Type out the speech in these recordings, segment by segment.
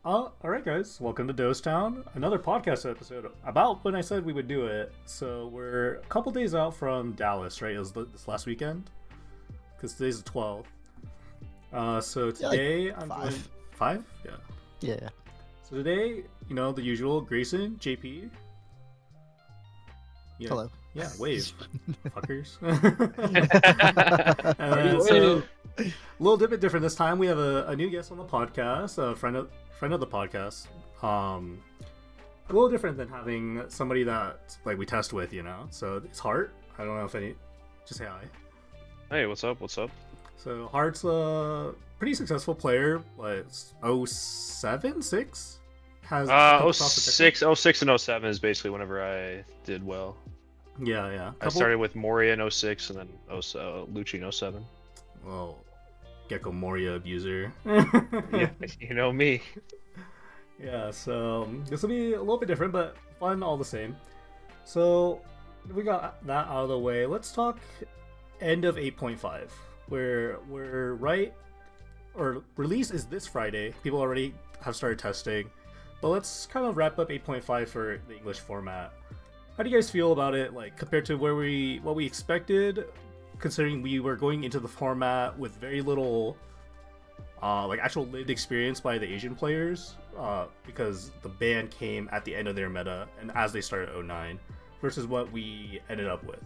Alright guys, welcome to Dose Town, another podcast episode about when I said we would do it. So we're a couple days out from Dallas, right? It was this last weekend? Because today's the 12th. So today like I'm five. doing... Five? Yeah. Yeah. So today, the usual, Grayson, JP. Yeah, Hello. Yeah, wave. Fuckers. Are And you so, a little bit different this time. We have a new guest on the podcast, a friend of the podcast. A little different than having somebody that we test with, So it's Hart. I don't know if any. Just say hi. Hey, what's up? What's up? So Hart's a pretty successful player. What? 07, 6? Has a couple top 06 and 07 is basically whenever I did well. Yeah. I started with Moria in 06 and then Lucci in 07. Well, Gecko Moria abuser. Yeah, you know me. Yeah, so this will be a little bit different, but fun all the same. So we got that out of the way. Let's talk end of 8.5. We're right, or release is this Friday. People already have started testing, but let's kind of wrap up 8.5 for the English format. How do you guys feel about it, compared to what we expected, considering we were going into the format with very little actual lived experience by the Asian players, because the ban came at the end of their meta and as they started 09 versus what we ended up with.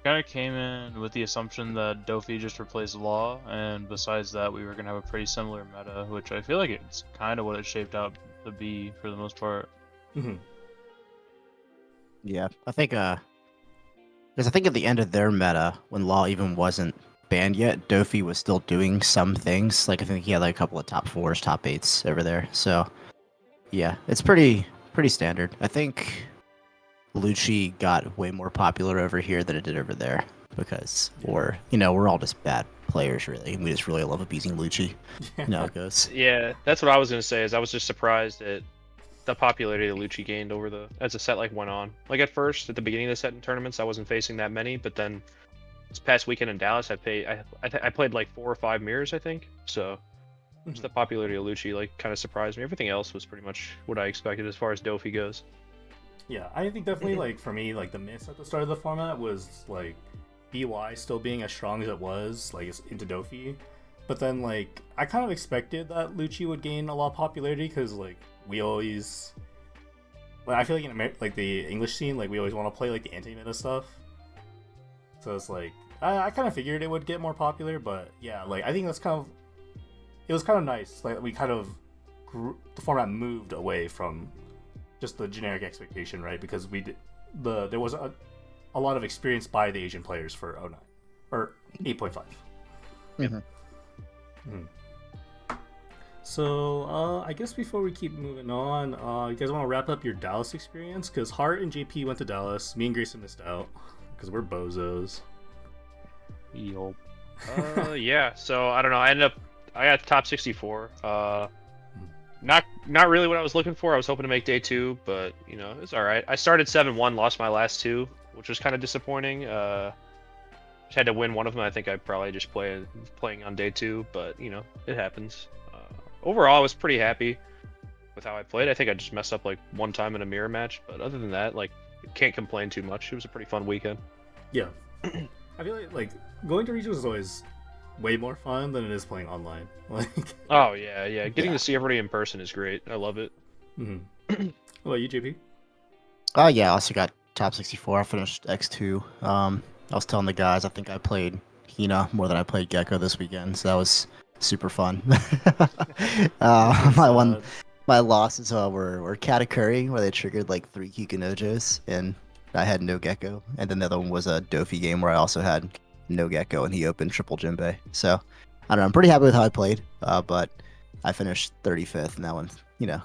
Kind of came in with the assumption that Dofi just replaced Law, and besides that, we were going to have a pretty similar meta, which I feel like it's kind of what it shaped out to be for the most part. Mm-hmm. Yeah, I think because I think at the end of their meta, when Law even wasn't banned yet, Dofi was still doing some things. I think he had a couple of top 4s, top 8s over there. So yeah, it's pretty standard. I think Lucci got way more popular over here than it did over there because we're all just bad players really. We just really love abusing Lucci. You know how it goes. Yeah, that's what I was gonna say. Is I was just surprised at the popularity that Lucci gained as the set went on. At first, at the beginning of the set in tournaments, I wasn't facing that many, but then this past weekend in Dallas, I played 4 or 5 mirrors, I think. So just the popularity of Lucci kind of surprised me. Everything else was pretty much what I expected as far as Dofi goes. Yeah, I think definitely for me, the miss at the start of the format was BY still being as strong as it was, into Dofi. But then I kind of expected that Lucci would gain a lot of popularity because we always, I feel in the English scene, we always want to play the anti-meta stuff. So it's I kind of figured it would get more popular, but yeah, I think that's it was kind of nice. We kind of the format moved away from just the generic expectation, right? Because there was a lot of experience by the Asian players for 09 or 8.5. Mm-hmm. So I guess before we keep moving on, you guys want to wrap up your Dallas experience? Because Hart and JP went to Dallas. Me and Grayson missed out because we're bozos. Yup. Yeah. So I don't know. I got top 64. Not really what I was looking for. I was hoping to make day 2, but it's all right. I started 7-1, lost my last 2, which was kind of disappointing. Just had to win one of them. I think I probably just playing on day 2, but it happens. Overall, I was pretty happy with how I played. I think I just messed up one time in a mirror match, but other than that, can't complain too much. It was a pretty fun weekend. Yeah, I feel like going to regionals is always way more fun than it is playing online. Oh yeah. Getting to see everybody in person is great. I love it. Mm-hmm. What about you, JP? Oh yeah, I also got top 64. I finished X2. I was telling the guys I think I played Hina more than I played Gecko this weekend, so that was super fun. My losses were Katakuri, where they triggered 3 Kikunojos, and I had no Gecko. And then the other one was a Dofi game where I also had no Gecko, and he opened triple Jinbei. So, I don't know, I'm pretty happy with how I played, but I finished 35th, and that one's,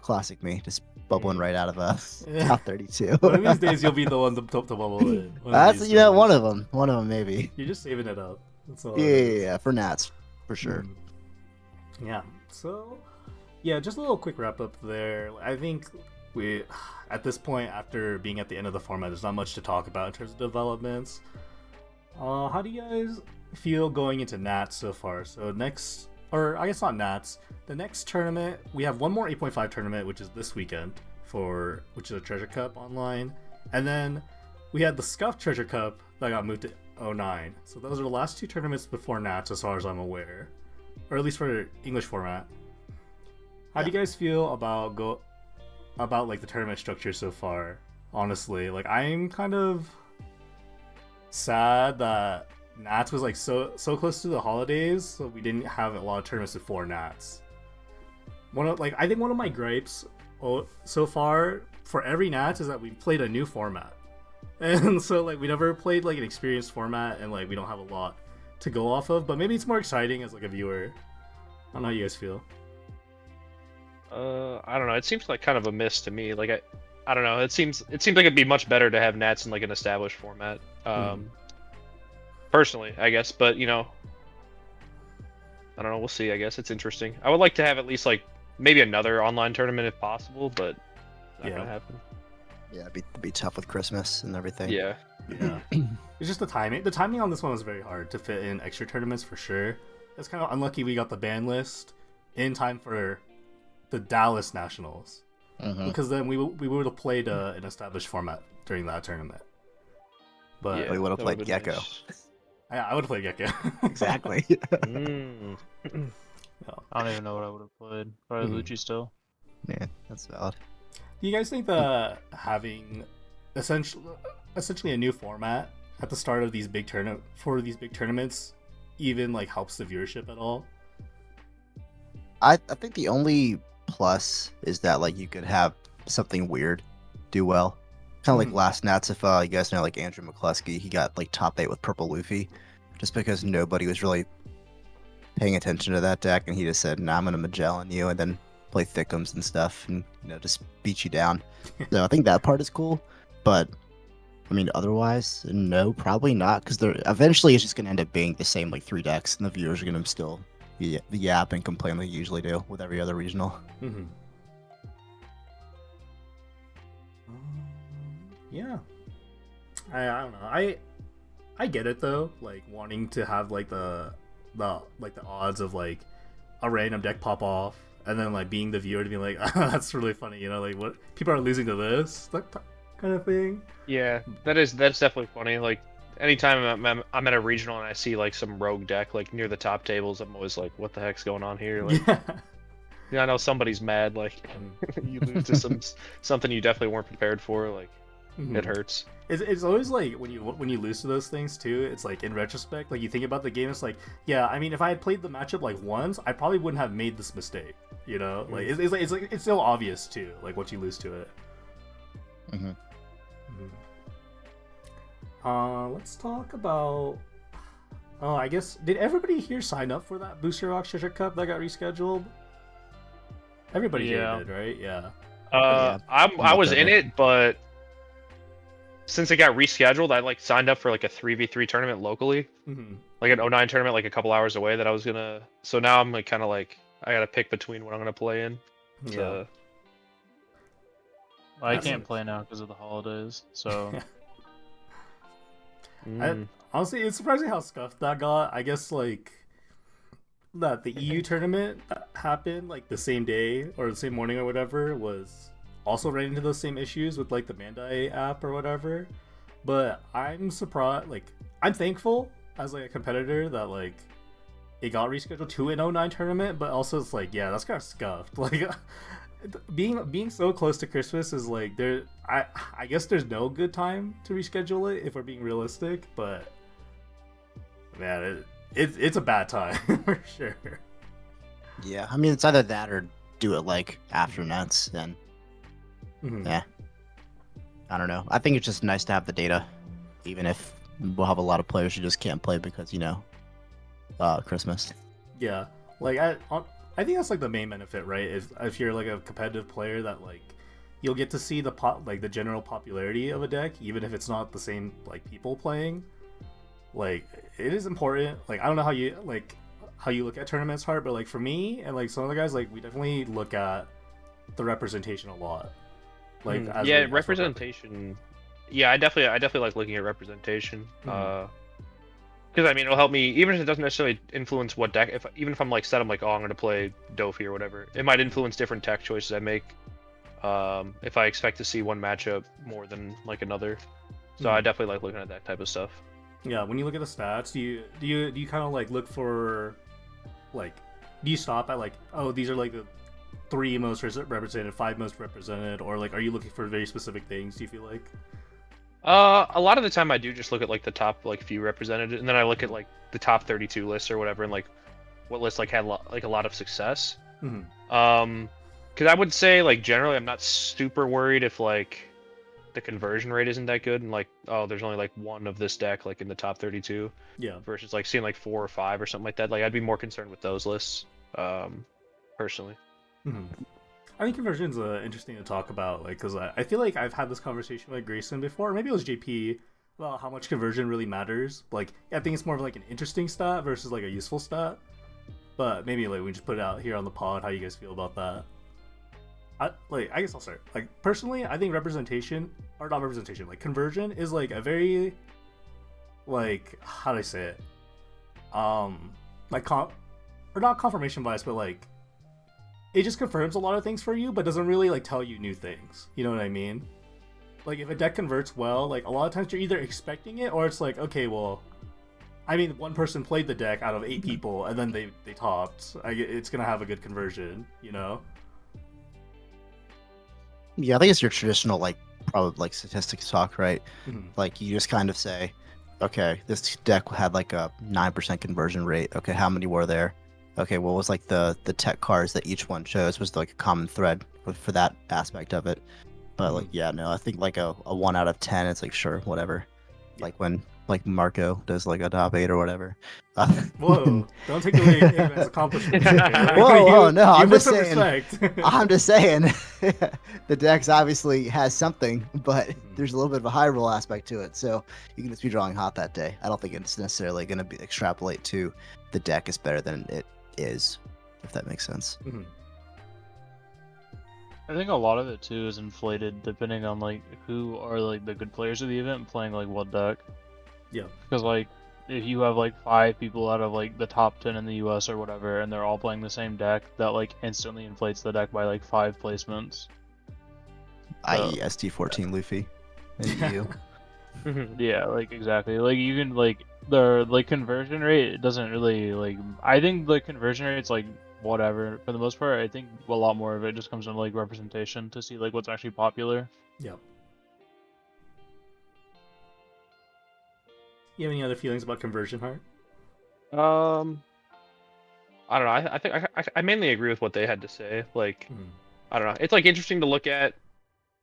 classic me, just bubbling right out of top 32. One of these days you'll be the one to bubble in. That's, one of them maybe. You're just saving it up. That's all. Yeah, for Nats, for sure. Yeah, so, yeah, just a little quick wrap up there. I think we, at this point, after being at the end of the format, there's not much to talk about in terms of developments. How do you guys feel going into Nats so far? So next or I guess not Nats. The next tournament, we have one more 8.5 tournament, which is this weekend which is a Treasure Cup online, and then we had the Scuff Treasure Cup that got moved to 09. So those are the last two tournaments before Nats, as far as I'm aware, or at least for English format. How do you guys feel about like the tournament structure so far? Honestly, like I'm kind of sad that Nats was like so close to the holidays, so we didn't have a lot of tournaments before Nats. I think one of my gripes so far for every Nats is that we played a new format, and so like we never played like an experienced format, and like we don't have a lot to go off of. But maybe it's more exciting as like a viewer. I don't know how you guys feel. I don't know. It seems like kind of a miss to me. Like I don't know. It seems like it'd be much better to have Nats in like an established format. Personally, I guess, but you know, I don't know. We'll see. I guess it's interesting. I would like to have at least like maybe another online tournament if possible, but not gonna happen. Yeah, it'd be tough with Christmas and everything. Yeah. Yeah. It's just the timing. The timing on this one was very hard to fit in extra tournaments for sure. It's kind of unlucky we got the ban list in time for the Dallas Nationals, because then we would have played an established format during that tournament. But Yeah, we would have that played would've been Gecko. nice. I would have played Gecko. Exactly. Mm. I don't even know what I would have played. Probably Lucci still. Yeah, that's valid. Do you guys think that having essentially a new format at the start of these big tournaments even like helps the viewership at all? I think the only plus is that like you could have something weird do well. Kind of like last Nats, if you guys know like Andrew McCluskey, he got like top 8 with Purple Luffy, just because nobody was really paying attention to that deck, and he just said, "Nah, I'm gonna Magellan you," and then play Thickums and stuff, and just beat you down. So I think that part is cool, but I mean otherwise, no, probably not, because they're eventually it's just gonna end up being the same like 3 decks, and the viewers are gonna still yap and complain like you usually do with every other regional. Mm-hmm. Yeah, I don't know. I get it though, like wanting to have like the odds of like a random deck pop off, and then like being the viewer to be like, that's really funny, like what people are losing to this, that kind of thing. Yeah, that's definitely funny. Like anytime I'm at a regional and I see like some rogue deck like near the top tables, I'm always like, what the heck's going on here? Like, yeah, I know somebody's mad. Like you lose to something you definitely weren't prepared for. Like it hurts. It's always like when you lose to those things too. It's like in retrospect, like you think about the game. It's like, yeah, I mean, if I had played the matchup like once, I probably wouldn't have made this mistake. Like it's still obvious too. Like once you lose to it. Let's talk about. Oh, I guess did everybody here sign up for that Booster Rock Treasure Cup that got rescheduled? Everybody here did, right? Yeah. I was in it, but since it got rescheduled, I like signed up for like a 3v3 tournament locally, like an 09 tournament, like a couple hours away that I was gonna. So now I'm like kind of like I gotta pick between what I'm gonna play in. Yeah. I can't play now because of the holidays, so. Honestly, it's surprising how scuffed that got. I guess like that the EU tournament that happened like the same day or the same morning or whatever was also ran into those same issues with like the Bandai app or whatever. But I'm surprised, like I'm thankful as like a competitor that like it got rescheduled to an 09 tournament, but also it's like, yeah, that's kind of scuffed. Like being so close to Christmas is like I guess there's no good time to reschedule it if we're being realistic, but man, it's a bad time for sure. Yeah, I mean it's either that or do it like after Nets, and yeah, I don't know. I think it's just nice to have the data, even if we'll have a lot of players who just can't play because Christmas. Yeah, like I think that's like the main benefit, right? Is if you're like a competitive player, that like you'll get to see the general popularity of a deck, even if it's not the same like people playing. Like it is important. Like I don't know how you look at tournaments hard, but like for me and like some other guys, like we definitely look at the representation a lot. Like representation. Yeah, I definitely like looking at representation. Because I mean, it'll help me even if it doesn't necessarily influence what deck. Even if I'm like set, I'm like, oh, I'm gonna play Dofi or whatever. It might influence different tech choices I make. If I expect to see one matchup more than like another, so I definitely like looking at that type of stuff. Yeah, when you look at the stats, do you kind of like look for, like, do you stop at like, oh, these are like the 3 most represented, 5 most represented, or like, are you looking for very specific things? Do you feel like? A lot of the time I do just look at like the top like few represented, and then I look at like the top 32 lists or whatever, and like what lists like had like a lot of success. Mm-hmm. Because I would say like generally I'm not super worried if like the conversion rate isn't that good, and like, oh, there's only like one of this deck like in the top 32 Yeah. versus like seeing like 4 or 5 or something like that. Like I'd be more concerned with those lists, personally. Mm-hmm. I think conversion's interesting to talk about, like, because I feel like I've had this conversation with Grayson before, or maybe it was JP, about how much conversion really matters. Like, I think it's more of like an interesting stat versus like a useful stat. But maybe like we just put it out here on the pod. How you guys feel about that? I guess I'll start. Like, personally, I think representation, or not representation, like conversion is like a very, like, how do I say it? Like or not confirmation bias, but like it just confirms a lot of things for you, but doesn't really like tell you new things. You know what I mean? Like, if a deck converts well, like a lot of times you're either expecting it or it's like, okay, well, I mean, one person played the deck out of 8 people and then they topped. It's gonna have a good conversion, you know? Yeah, I think it's your traditional like probably like statistics talk, right? Mhm. Like you just kind of say, okay, this deck had like a 9% conversion rate. Okay, how many were there? Okay, what was like the tech cards that each one chose was like a common thread for that aspect of it. But like, yeah, no, I think like a 1 out of 10, it's like sure, whatever. Yeah. Like when like Marco does like a top 8 or whatever. Whoa! Don't take away Eggman's accomplishments. Okay? Like, Whoa, no, you I'm put just some saying. respect. I'm just saying, the Dex obviously has something, but there's a little bit of a high roll aspect to it. So you can just be drawing hot that day. I don't think it's necessarily going to be extrapolate to the deck is better than it is, if that makes sense. Mhm. I think a lot of it too is inflated depending on like who are like the good players of the event playing like what deck. Yeah. Because like if you have like 5 people out of like the top 10 in the US or whatever, and they're all playing the same deck, that like instantly inflates the deck by like 5 placements. I.e. ST14 Luffy. And you. Yeah, like exactly. Like you can like the like conversion rate, it doesn't really like. I think the conversion rate's like whatever for the most part. I think a lot more of it just comes from like representation to see like what's actually popular. Yeah. You have any other feelings about conversion, Heart? I don't know. I think I mainly agree with what they had to say. Like, Mhm. I don't know. It's like interesting to look at.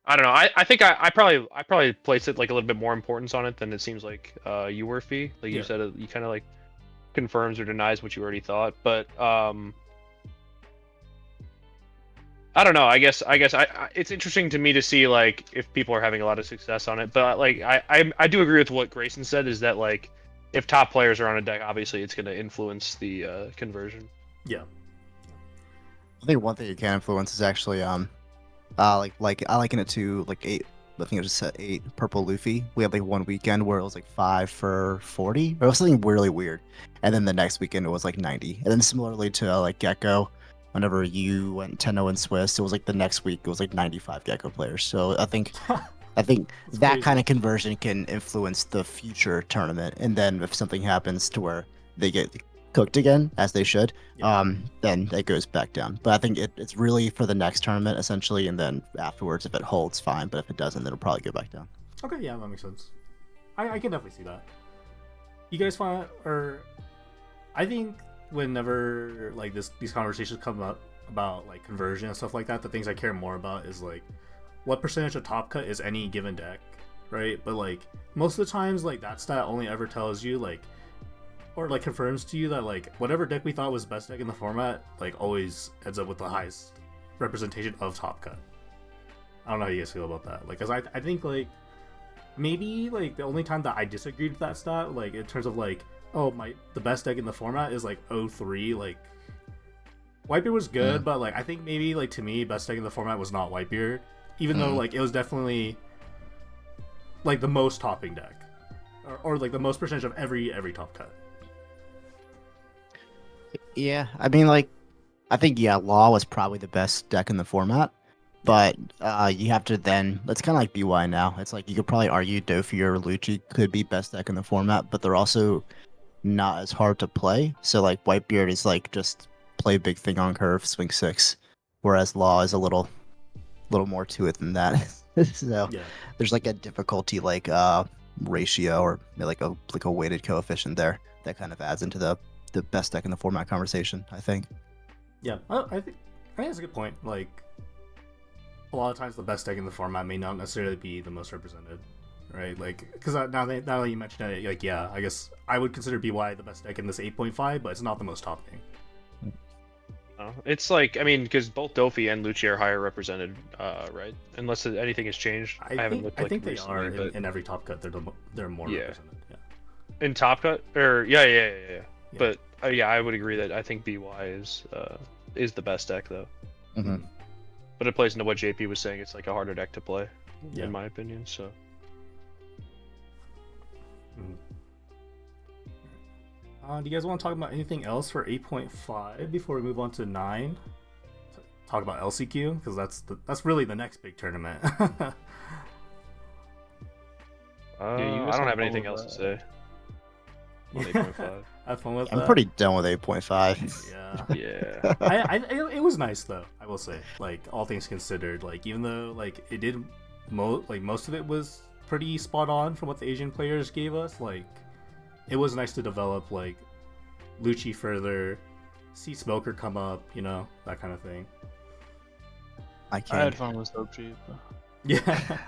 I don't know. I think I probably placed it like a little bit more importance on it than it seems like you were, Fee. Like you Yeah. said, you kind of like confirms or denies what you already thought. But I don't know. I guess it's interesting to me to see like if people are having a lot of success on it. But like I do agree with what Grayson said, is that like if top players are on a deck, obviously it's going to influence the conversion. Yeah. I think one thing you can influence is actually like I liken it to like 8. I think it was just 8 purple Luffy. We had like one weekend where it was like 5 for 40. Or it was something really weird. And then the next weekend it was like 90. And then similarly to like Gecko, whenever you went 10-0 in Swiss, it was like the next week it was like 95 Gecko players. So I think that crazy. kind of conversion can influence the future tournament. And then if something happens to where they get cooked again, as they should, Yeah. then it goes back down. But I think it's really for the next tournament essentially, and then afterwards, if it holds, fine. But if it doesn't, then it'll probably go back down. Okay, yeah, that makes sense. I can definitely see that. You guys find, or I think whenever like these conversations come up about like conversion and stuff like that, the things I care more about is like what percentage of top cut is any given deck, right? But like most of the times, like that stat only ever tells you like, or like confirms to you that like whatever deck we thought was best deck in the format like always ends up with the highest representation of top cut. I don't know how you guys feel about that. Like, cause I think like maybe like the only time that I disagreed with that stat, like in terms of like, oh the best deck in the format is like 03. Like Whitebeard was good, but like I think maybe like to me best deck in the format was not Whitebeard, even though like it was definitely like the most topping deck. or like the most percentage of every top cut. Yeah, I mean, like, I think yeah, Law was probably the best deck in the format, but you have to then. It's kind of like BY now. It's like you could probably argue Dofi or Lucci could be best deck in the format, but they're also not as hard to play. So like Whitebeard is like just play big thing on curve, swing 6, whereas Law is a little more to it than that. So Yeah. there's like a difficulty like ratio or like a weighted coefficient there that kind of adds into the best deck in the format conversation, I think. Yeah, I think that's a good point. Like, a lot of times the best deck in the format may not necessarily be the most represented, right? Like, because now that you mention it, like, yeah, I guess I would consider BY the best deck in this 8.5, but it's not the most topping. It's like, I mean, because both Dofi and Lucci are higher represented, right? Unless anything has changed. I haven't looked. I Like, think they recently, are but in every top cut. They're more Yeah. represented. Yeah. in Top Cut, or yeah. But yeah, I would agree that I think BY is the best deck though. Mm-hmm. But it plays into what JP was saying. It's like a harder deck to play, Yeah. in my opinion. So. Do you guys want to talk about anything else for 8.5 before we move on to 9? Talk about LCQ, because that's really the next big tournament. you I guys don't have have fun anything with else to that. say. On 8.5. Have fun with I'm that. pretty done with 8.5. Yeah. Yeah. It was nice though. I will say, like, all things considered, like, even though like it did most of it was pretty spot on from what the Asian players gave us. Like, it was nice to develop like Lucci further, see Smoker come up, you know, that kind of thing. I I had can't. fun with Soap Cheap. Yeah.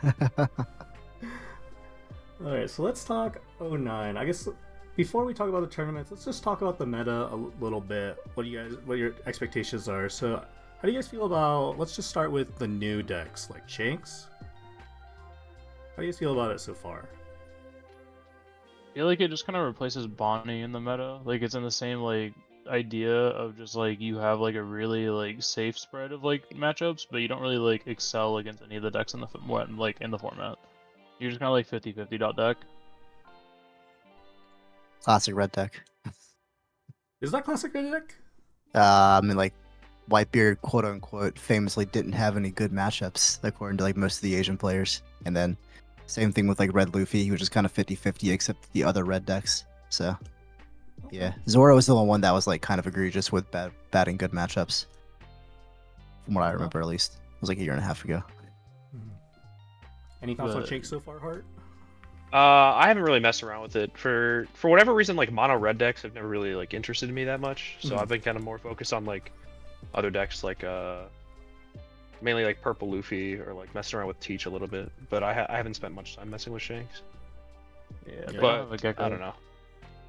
All right, so let's talk 09. I guess before we talk about the tournaments, let's just talk about the meta a little bit. What your expectations are? So, how do you guys feel about? Let's just start with the new decks like Shanks. How do you guys feel about it so far? I feel like it just kind of replaces Bonnie in the meta. Like it's in the same like idea of just like you have like a really like safe spread of like matchups, but you don't really like excel against any of the decks in the in the format. You're just kind of like 50-50 dot deck. Classic red deck. Is that classic red deck? I mean, like, Whitebeard, quote unquote, famously didn't have any good matchups, according to like most of the Asian players. And then, same thing with like Red Luffy, he was just kind of 50-50, except the other red decks. So, yeah, Zoro was the only one that was like kind of egregious with bad and good matchups, from what I remember at least. It was like a year and a half ago. Any thoughts on But- Shanks so far, Hart? I haven't really messed around with it for whatever reason. Like mono red decks have never really like interested me that much, so Mhm. I've been kind of more focused on like other decks, like mainly like purple Luffy or like messing around with Teach a little bit. But I haven't spent much time messing with Shanks. Yeah, Yeah. they But don't have a Gecko. I don't know.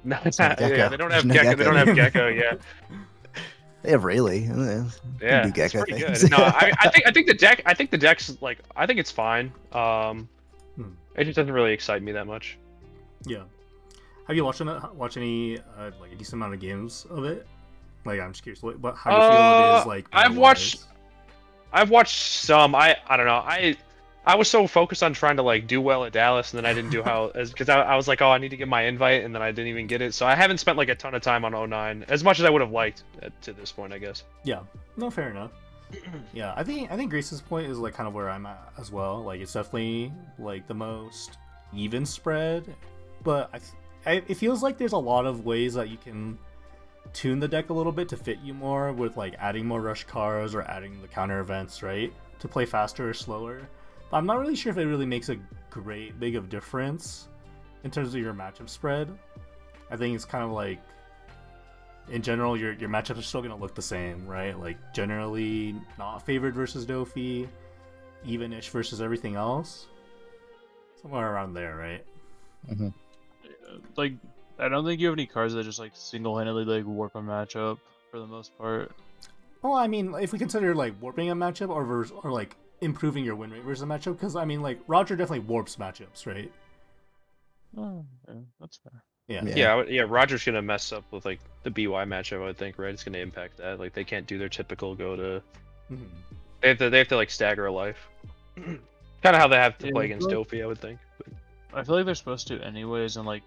No, It's not yeah, Gecko. they don't have There's no Gecko. They don't have Gecko. Yeah, They have Rayleigh. yeah, do it's Gecko pretty things. good. No, I think the deck's like I think it's fine. It just doesn't really excite me that much. Yeah. Have you watched any like a decent amount of games of it? Like, I'm just curious, how you feel it is like. I've meta-wise? watched some. I don't know. I was so focused on trying to like do well at Dallas, and then I didn't do because I was like, oh, I need to get my invite, and then I didn't even get it. So I haven't spent like a ton of time on 09 as much as I would have liked to this point, I guess. Yeah. No, fair enough. Yeah, I think Grace's point is like kind of where I'm at as well. Like, it's definitely like the most even spread, but it feels like there's a lot of ways that you can tune the deck a little bit to fit you more, with like adding more rush cars or adding the counter events, right, to play faster or slower. But I'm not really sure if it really makes a great big of difference in terms of your matchup spread. I think it's kind of like, in general, your matchups are still going to look the same, right? Like, generally not favored versus Dofi, even-ish versus everything else. Somewhere around there, right? Like, I don't think you have any cards that just like single-handedly like warp a matchup for the most part. Well, I mean, if we consider like warping a matchup or like improving your win rate versus a matchup, because I mean, like, Roger definitely warps matchups, right? Oh, yeah, that's fair. Yeah. Yeah, Roger's gonna mess up with like the BY matchup, I would think, right? It's gonna impact that. Like they can't do their typical go to. Mhm. They have to like stagger a life. Kind of how they have to Yeah, play against but- Dofi, I would think. But, I feel like they're supposed to anyways, and like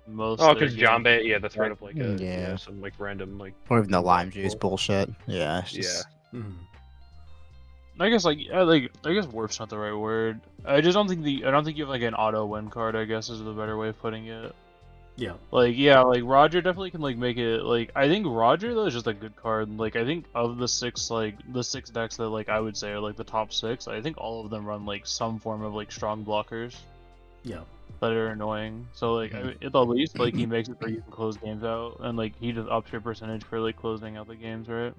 most. Oh, of their because games- Jombe, yeah, the threat of like a Yeah. some like random like Or even the lime example. juice bullshit. Yeah, it's Yeah. just Mhm. I guess I guess warp's not the right word. I just don't think I don't think you have like an auto win card. I guess is the better way of putting it. Yeah. Like yeah, like Roger definitely can like make it like I think Roger though is just a good card. Like I think of the six decks that like I would say are like the top six, I think all of them run like some form of like strong blockers Yeah. that are annoying. So like at the least like he makes it where you can close games out, and like he just ups your percentage for like closing out the games, right?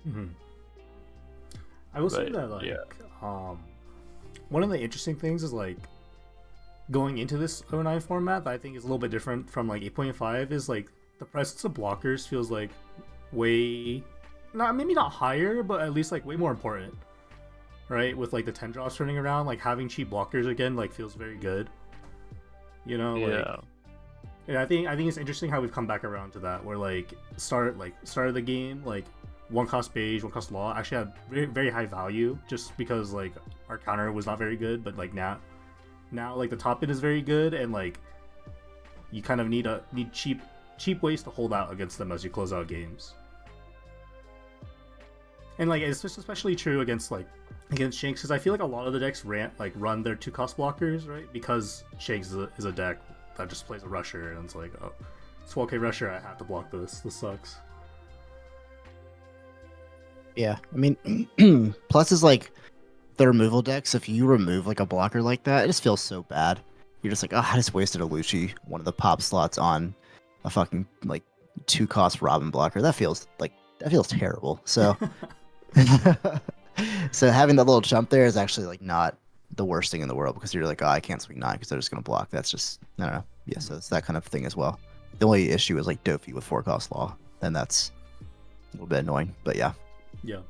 Hmm. I will say But, that, like, yeah. one of the interesting things is, like, going into this 09 format that I think is a little bit different from, like, 8.5 is, like, the presence of blockers feels, like, way... maybe not higher, but at least, like, way more important. Right? With, like, the 10 drops running around, like, having cheap blockers again, like, feels very good. You know, like... Yeah. And I think it's interesting how we've come back around to that, where, like, start of the game, like, one cost beige, one cost law actually had very, very high value just because like our counter was not very good, but like now like the top end is very good, and like you kind of need cheap ways to hold out against them as you close out games. And like it's especially true against Shanks, because I feel like a lot of the decks run their 2-cost blockers, right? Because Shanks is a deck that just plays a rusher, and it's like, oh, it's 12k rusher, I have to block this. This sucks. yeah. I mean, plus is like the removal decks. If you remove like a blocker like that, it just feels so bad. You're just like, oh, I just wasted a Lucci, one of the pop slots on a fucking like 2-cost Robin blocker. That feels terrible. So, so having that little jump there is actually like not the worst thing in the world, because you're like, oh, I can't swing 9 because they're just gonna block. That's just, I don't know. Yeah, so it's that kind of thing as well. The only issue is like Dofi with 4-cost law, and that's a little bit annoying. But yeah. Yeah.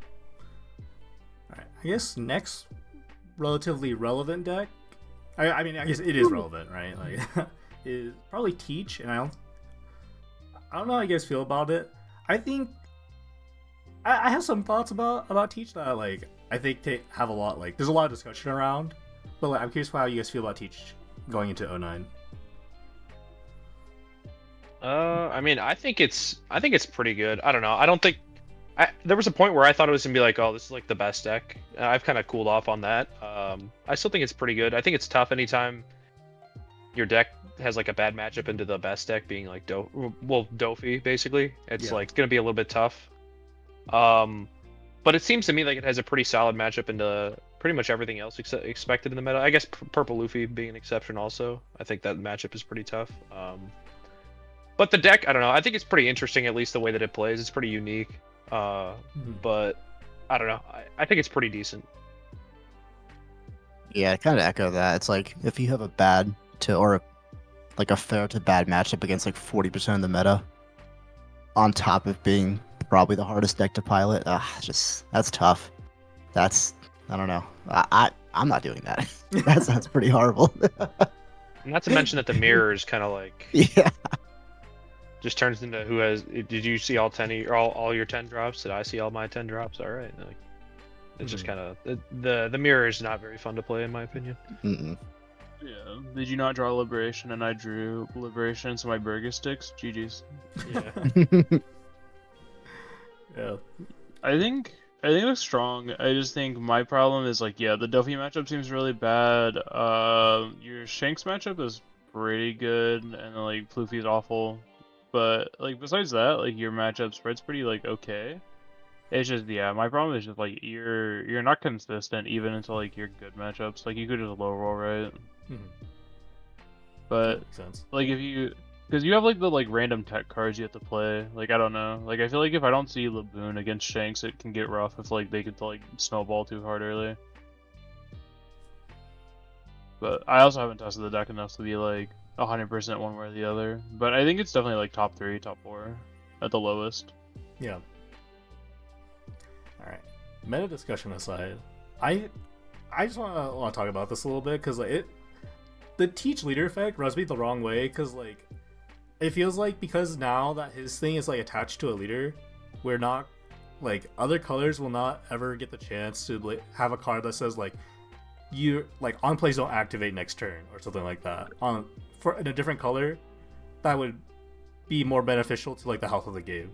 Alright, I guess next relatively relevant deck. I mean, I guess it is relevant, right? Like, is probably Teach, and I don't know how you guys feel about it. I think I have some thoughts about Teach that like I think they have a lot, like there's a lot of discussion around, but like I'm curious how you guys feel about Teach going into 09. I mean, I think it's pretty good. I don't know. I don't think there was a point where I thought it was gonna be like, oh, this is like the best deck. I've kind of cooled off on that. I still think it's pretty good. I think it's tough anytime your deck has like a bad matchup into the best deck being like Dofi basically. It's Yeah. like gonna be a little bit tough. But it seems to me like it has a pretty solid matchup into pretty much everything else expected in the meta. I guess Purple Luffy being an exception also. I think that matchup is pretty tough. But the deck, I don't know. I think it's pretty interesting, at least the way that it plays. It's pretty unique. But I don't know. I think it's pretty decent. Yeah, I kind of echo that. It's like if you have a bad to or like a fair to bad matchup against like 40% of the meta, on top of being probably the hardest deck to pilot, that's tough. That's, I don't know. I'm not doing that. That sounds pretty horrible. Not to mention that the mirror is kind of like Yeah. just turns into who has. Did you see all 10 or all your 10 drops? Did I see all my 10 drops? All right. Like, it's just kind of the mirror is not very fun to play in my opinion. Mm-mm. Yeah. Did you not draw Liberation and I drew Liberation, so my Burger sticks? GG's. Yeah. Yeah. I think it looks strong. I just think my problem is like, yeah, the Duffy matchup seems really bad. Your Shanks matchup is pretty good, and then, like Floofy's awful. But like besides that, like your matchup spread's pretty like okay. It's just, yeah, my problem is just like you're not consistent even into like your good matchups. Like you could just low roll, right? But Makes sense. like because you have like the like random tech cards you have to play. Like I don't know. Like I feel like if I don't see Laboon against Shanks, it can get rough if like they could like snowball too hard early. But I also haven't tested the deck enough to be like 100% one way or the other. But I think it's definitely like top 3, top 4 at the lowest. Yeah. All right. Meta discussion aside, I just want to talk about this a little bit because like the Teach leader effect rubs me the wrong way, because like it feels like because now that his thing is like attached to a leader, we're not like other colors will not ever get the chance to like have a card that says like you like on plays don't activate next turn or something like that for in a different color, that would be more beneficial to like the health of the game.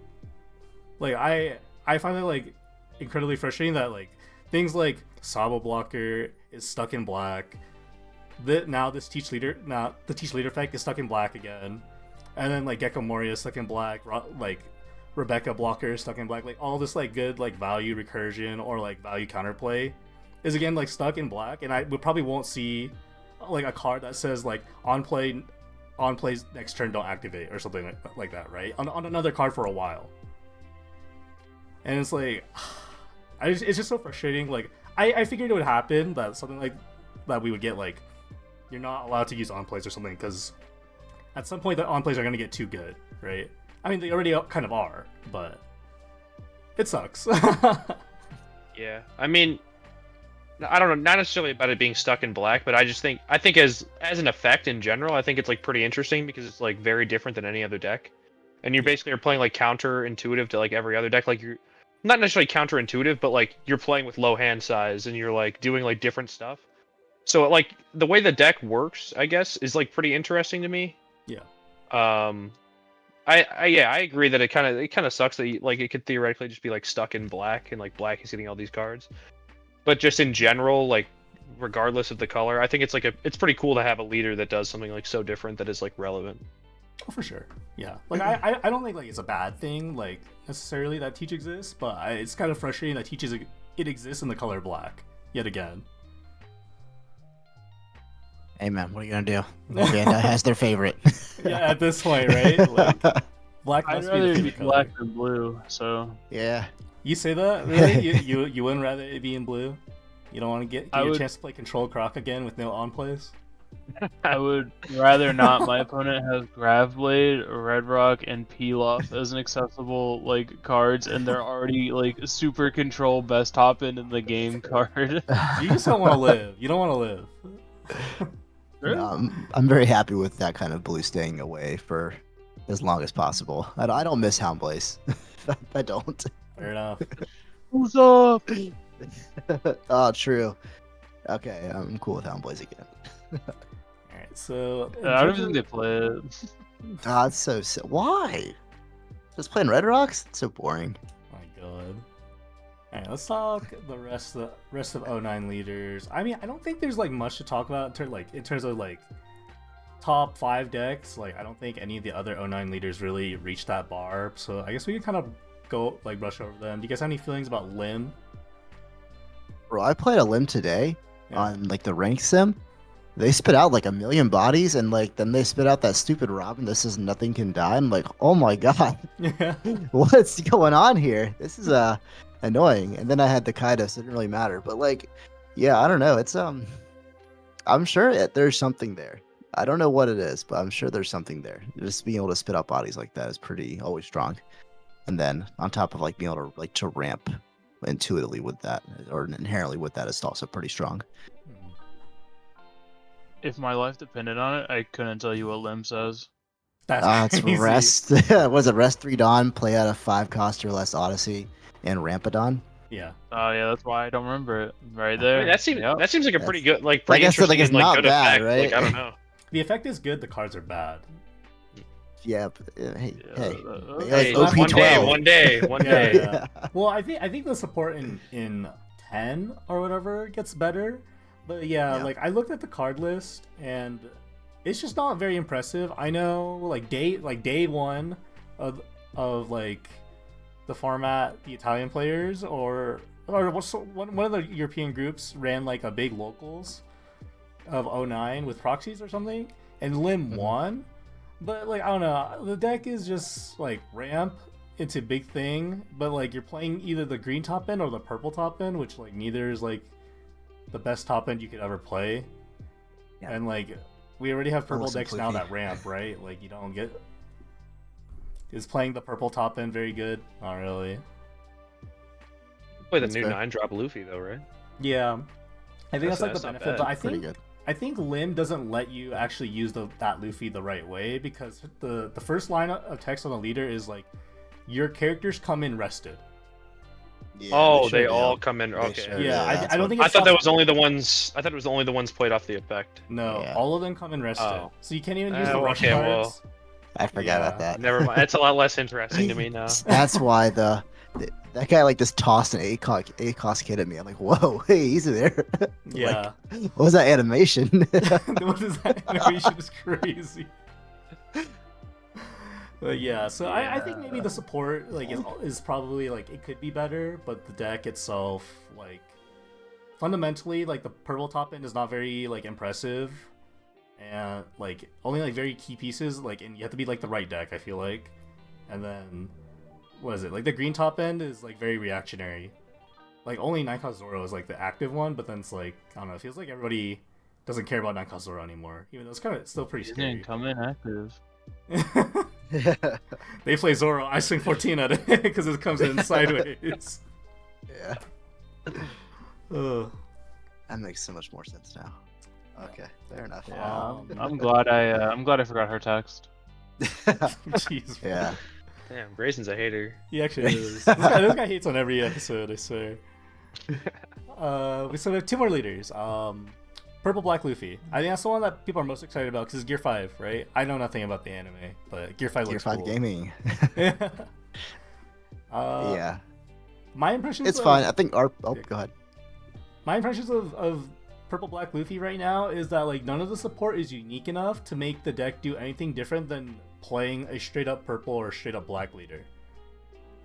Like I find it like incredibly frustrating that like things like Sabo Blocker is stuck in black. Now the teach leader effect is stuck in black again, and then like Gecko Moria is stuck in black. Like Rebecca Blocker is stuck in black. Like all this like good like value recursion or like value counterplay is again like stuck in black, and we probably won't see like a card that says like on plays next turn don't activate or something like that, right? On another card for a while. And it's like, it's just so frustrating. Like, I figured it would happen, that something like that we would get, like, you're not allowed to use on-plays or something, because at some point the on-plays are going to get too good, right? I mean, they already kind of are, but it sucks. Yeah, I mean, I don't know, not necessarily about it being stuck in black, but I think as an effect in general, I think it's, like, pretty interesting, because it's, like, very different than any other deck. And you basically are playing, like, counterintuitive to, like, every other deck. Like, you're not necessarily counterintuitive, but like you're playing with low hand size and you're like doing like different stuff. So like the way the deck works, I guess, is like pretty interesting to me. Yeah. I agree that it kind of sucks that like it could theoretically just be like stuck in black and like black is getting all these cards. But just in general, like regardless of the color, I think it's like it's pretty cool to have a leader that does something like so different that is like relevant. Oh, for sure. Yeah. Like, I don't think, like, it's a bad thing, like, necessarily that Teach exists, but it's kind of frustrating that Teach it exists in the color black, yet again. Hey, man, what are you going to do? Bandai has their favorite. Yeah, at this point, right? Like, black I'd must be the rather be favorite color. black than blue, so Yeah. You say that? Really? you wouldn't rather it be in blue? You don't want to get a chance to play Control Croc again with no on-plays? I would rather not. My opponent has Gravblade, Red Rock, and Pilaf as an accessible like cards, and they're already like super control best top end in the game card. You just don't want to live. You don't want to live. No, I'm very happy with that kind of blue staying away for as long as possible. I don't miss Houndblaze. I don't. Fair enough. Who's up? Oh, true. Okay, I'm cool with Houndblaze again. Alright, so... I don't think they play it. Ah, it's so why? Just playing Red Rocks? It's so boring. My god. Alright, let's talk the rest of 09 leaders. I mean, I don't think there's like much to talk about in terms of like top 5 decks. Like, I don't think any of the other 09 leaders really reached that bar. So I guess we can kind of go like brush over them. Do you guys have any feelings about Lim? Bro, I played a Lim today Yeah. on like the rank sim. They spit out like 1,000,000 bodies, and like then they spit out that stupid Robin. This is nothing can die. I'm like, oh my god, Yeah. what's going on here? This is annoying. And then I had the Kaido, so it didn't really matter. But like, yeah, I don't know. It's I'm sure there's something there. I don't know what it is, but I'm sure there's something there. Just being able to spit out bodies like that is pretty always strong. And then on top of like being able to like to ramp intuitively with that or inherently with that is also pretty strong. If my life depended on it, I couldn't tell you what Lim says. That's It's crazy. rest. Was it rest 3 Dawn? Play out a 5 cost or less Odyssey and Rampadon. Yeah. Oh yeah, that's why I don't remember it. Right I there. mean, that seems Yep. like a pretty good, like Like pretty I said, like, interesting it's and, like, not good bad, effect. right? Like, I don't know. The effect is good, the cards are bad. Yeah. Hey. Yeah, Hey. uh, Hey, Like OP12. one day. Yeah, day. yeah. Well, I think the support in 10 or whatever gets better. But yeah, Yeah. like I looked at the card list and it's just not very impressive. I know like day 1 of like the format, the Italian players or one of the European groups ran like a big locals of 09 with proxies or something, and Lim won. But like I don't know, the deck is just like ramp into big thing, but like you're playing either the green top end or the purple top end, which like neither is like the best top end you could ever play. Yeah. And like we already have purple Almost decks now completely. that ramp, right? Like you don't get. Is playing the purple top end very good? Not really. Play the That's new fair. 9-drop Luffy though, right? Yeah, I think that's like the not benefit. bad. But I Pretty think good. I think Lim doesn't let you actually use that Luffy the right way, because the first line of text on the leader is like, your characters come in rested. Yeah, Oh, they showed all you. come in. They Okay. showed Yeah, you, I that's don't what- think I it's thought that soft- was only the ones. I thought it was only the ones played off the effect. No, Yeah. all of them come in rested. Oh. So you can't even use the Oh, rush okay, cards. I forgot about Yeah. that. Never mind. It's a lot less interesting to me now. That's why that guy like just tossed an ACOS kid at me. I'm like, whoa, hey, he's there. Yeah. What was that animation? What is that animation is crazy. But yeah, so I think maybe the support like is probably like it could be better, but the deck itself like fundamentally like the purple top end is not very like impressive, and like only like very key pieces like, and you have to be like the right deck I feel like, and then what is it like the green top end is like very reactionary, like only 9-cost Zoro is like the active one, but then it's like I don't know, it feels like everybody doesn't care about 9-cost Zoro anymore, even though it's kind of still pretty He scary. didn't come in active. They play Zoro, I swing 14 at it because it comes in sideways. Yeah. Ugh. That makes so much more sense now. Okay, fair enough. Yeah. I'm glad I forgot her text. Jeez. Yeah. Damn, Grayson's a hater. He actually is. This guy hates on every episode, I swear. We still have 2 more leaders. Purple Black Luffy. I think that's the one that people are most excited about because it's Gear 5, right? I know nothing about the anime, but Gear 5 Gear looks 5 cool. gaming. Yeah. My impressions It's of, fine. I think our. Oh, go ahead. My impressions of Purple Black Luffy right now is that like none of the support is unique enough to make the deck do anything different than playing a straight up purple or straight up black leader.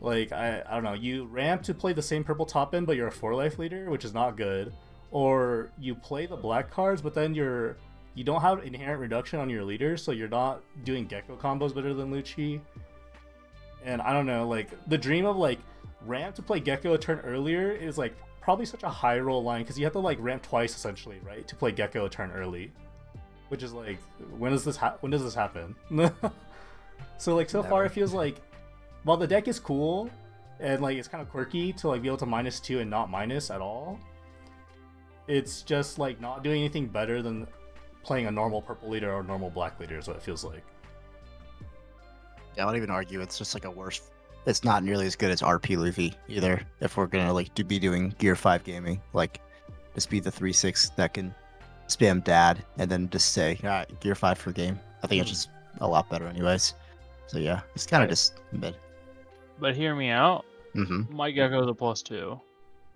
Like I don't know, you ramp to play the same purple top end but you're a 4-life leader, which is not good. Or you play the black cards but then you don't have inherent reduction on your leaders, so you're not doing Gecko combos better than Lucci. And I don't know, like the dream of like ramp to play Gecko a turn earlier is like probably such a high roll line because you have to like ramp twice essentially, right, to play Gecko a turn early, which is like when does this happen? So like so far Never. it feels like while the deck is cool and like it's kind of quirky to like be able to -2 and not minus at all, it's just like not doing anything better than playing a normal purple leader or normal black leader is what it feels like. Yeah, I won't even argue. It's just like a worse. It's not nearly as good as RP Luffy either. If we're gonna like be doing Gear 5 gaming, like just be the 3/6 that can spam dad and then just say, all right, Gear 5 for game. I think it's just a lot better, anyways. So yeah, it's kind of just mid. But hear me out. Mm-hmm. My Gecko's a +2.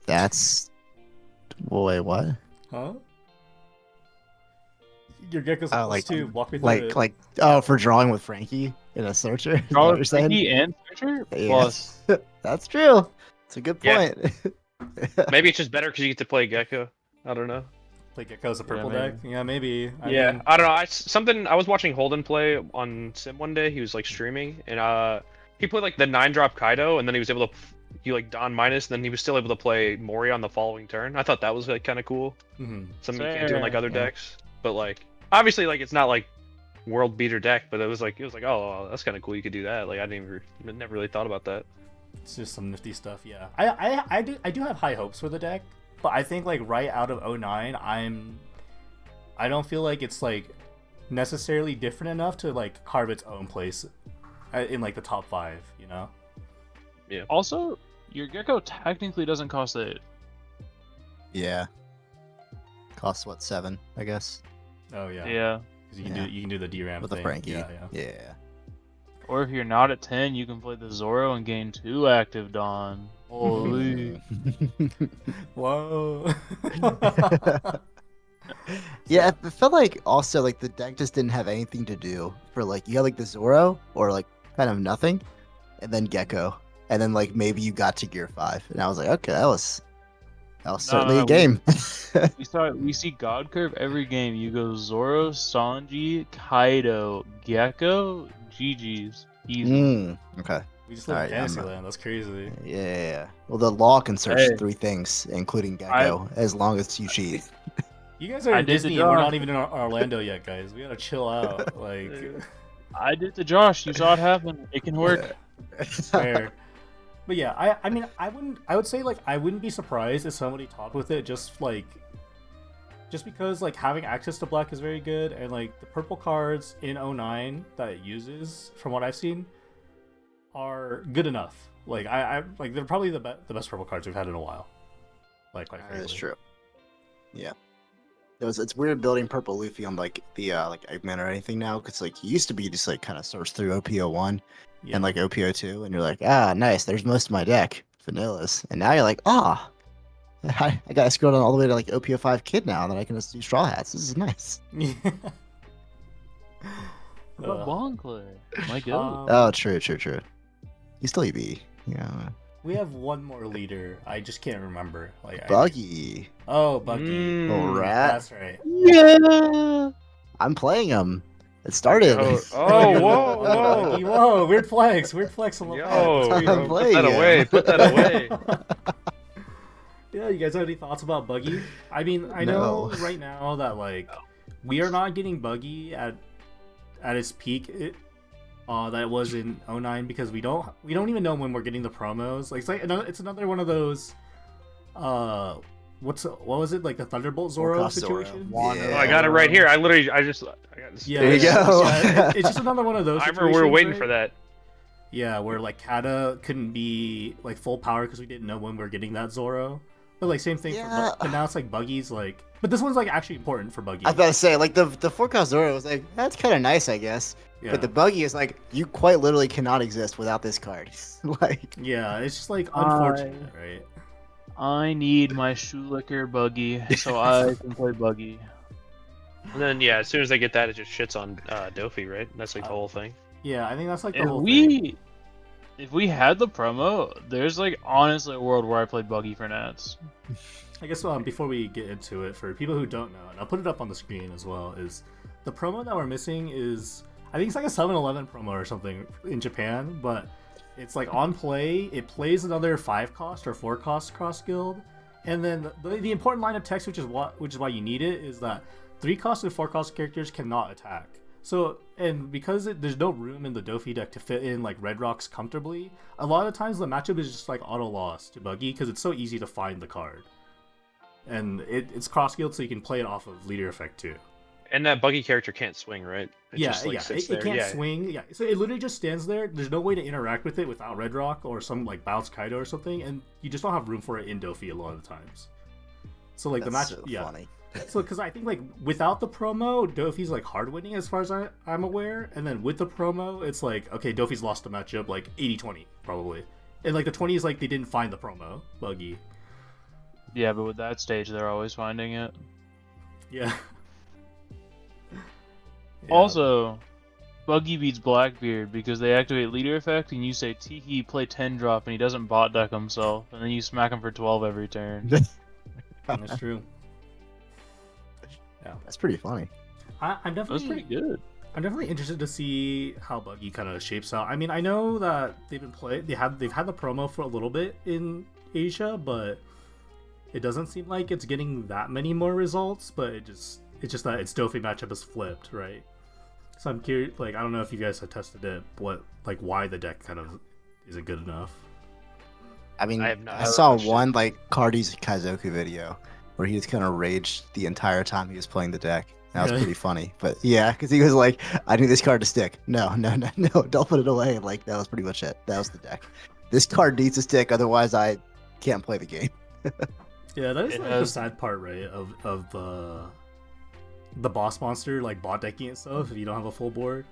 That's. Wait, what? Huh? Your Gecko's Oh, plus like- 2. Walk me through it. Like for drawing with Frankie in a searcher. Is that what Draw you're saying? Frankie and Searcher Yeah. plus. That's true. It's a good Yeah. point. Maybe it's just better because you get to play Gecko. I don't know. Play Gecko as a purple maybe. deck? Yeah, maybe. I Yeah, mean, I don't know. I was watching Holden play on Sim one day. He was like streaming, and he played like the 9-drop Kaido, and then he was able to like Don minus, and then he was still able to play Mori on the following turn. I thought that was like kind of cool. mhm. Something you can't do in like Fair, other yeah. decks. But like obviously like it's not like world beater deck, but it was like oh that's kind of cool. You could do that. Like I never really thought about that. It's just some nifty stuff, yeah. I do have high hopes for the deck, but I think like right out of 09, I don't feel like it's like necessarily different enough to like carve its own place in like the top 5, you know? Also, your Gecko technically doesn't cost 8. Yeah. Costs what, 7, I guess, Oh yeah. Yeah. 'Cause you can Yeah. do the DRAM with thing. the Frankie. Yeah. Yeah. Or if you're not at 10, you can play the Zoro and gain 2 active Dawn. Holy. Whoa. Yeah, it felt like also like the deck just didn't have anything to do for like you had like the Zoro or like kind of nothing, and then Gecko, and then like maybe you got to Gear 5, and I was like, okay, that was certainly no, a game. We see God Curve every game. You go Zoro, Sanji, Kaido, Gecko, GG's. Easy. Okay. We just live Alright, in I'm Fantasyland. That's crazy. Yeah. Well, the law can search Hey. 3 things, including Gecko, as long as you cheat. You guys are I in did the Disney and we're job. not even in Orlando yet, guys. We gotta chill out. Like, I did to Josh. You saw it happen. It can work. fair. But yeah, I mean, I would say like I wouldn't be surprised if somebody topped with it just because like having access to black is very good, and like the purple cards in 09 that it uses, from what I've seen, are good enough. Like I like they're probably the best purple cards we've had in a while. Like quite frankly. That's true. Yeah. It's weird building purple Luffy on like the like Eggman or anything now, because like it used to be just like kind of search through OP01 Yeah. and like OP02, and you're like, ah, nice, there's most of my deck, vanillas, and now you're like, ah, I gotta scroll down all the way to like OP05 Kid now, and then I can just do Straw Hats. This is nice. Yeah. What about Bonclair? My goat. Oh, true. You still EB. Yeah. We have one more leader. I just can't remember. Like Buggy. Oh, Buggy. Oh, rat. That's right. Yeah. I'm playing him. It started. Oh, whoa. Buggy. Whoa, weird flex. Weird flex on the Yo, pod. I'm put playing that him. away. Put that away. Yeah, you guys have any thoughts about Buggy? I mean, I know No. right now that like we are not getting Buggy at its peak. That was in 09 because we don't even know when we're getting the promos. Like it's another one of those. What was it, like the Thunderbolt Zoro Forecast Zoro. situation? Yeah. Oh, I got it right here. I got this. Yeah, There you yeah, go. yeah, it's just another one of those. I remember we were situations, waiting right? for that. Yeah, where like Kata couldn't be like full power because we didn't know when we were getting that Zoro. But like same thing. Yeah. But now it's like Buggy's like. But this one's like actually important for Buggy. I was about to say, like the Forecast Zoro was like, that's kind of nice, I guess. Yeah. But the Buggy is like, you quite literally cannot exist without this card. Like, Yeah, it's just like unfortunate, right? I need my shoe licker Buggy so I can play Buggy. And then yeah, as soon as they get that, it just shits on Dofi, right? That's like the whole thing. Yeah, I think that's like the If whole thing. we had the promo, there's like honestly a world where I played Buggy for Nats. I guess before we get into it, for people who don't know, and I'll put it up on the screen as well, is the promo that we're missing is I think it's like a 7-Eleven promo or something in Japan, but it's like on play. It plays another 5-cost or 4-cost cross guild, and then the important line of text, which is why you need it, is that 3-cost and 4-cost characters cannot attack. So, and because there's no room in the Dofi deck to fit in like Red Rocks comfortably, a lot of times the matchup is just like auto loss to Buggy because it's so easy to find the card. And it's cross guild, so you can play it off of leader effect too. And that Buggy character can't swing, right? It just, like, sits it there. can't Yeah. swing. Yeah, so it literally just stands there. There's no way to interact with it without Red Rock or some like bounce Kaido or something, and you just don't have room for it in Dofi a lot of the times. So like that's the match, so yeah. funny. So because I think like without the promo, Dofi's like hard winning as far as I'm aware, and then with the promo, it's like okay, Dofi's lost the matchup like 80-20 probably, and like the 20 is like they didn't find the promo Buggy. Yeah, but with that stage, they're always finding it. Yeah. Yeah. Also, Buggy beats Blackbeard because they activate leader effect and you say Teehee play 10 drop and he doesn't bot deck himself, and then you smack him for 12 every turn. That's true. That's pretty funny. I'm That was definitely pretty good. I'm definitely interested to see how Buggy kind of shapes out. I mean, I know that they've had the promo for a little bit in Asia, but it doesn't seem like it's getting that many more results. But it's just that its Dofi matchup is flipped, right? So I'm curious. Like, I don't know if you guys have tested it, why the deck kind of isn't good enough. I mean, I have not I heard saw that shit. one like Cardi's Kaizoku video where he just kind of raged the entire time he was playing the deck. That was Really? pretty funny. But yeah, because he was like, I need this card to stick. No, don't put it away. Like, that was pretty much it. That was the deck. This card needs to stick, otherwise I can't play the game. Yeah, that is It like the has- sad part, right? Of the boss monster like bot decking itself if you don't have a full board.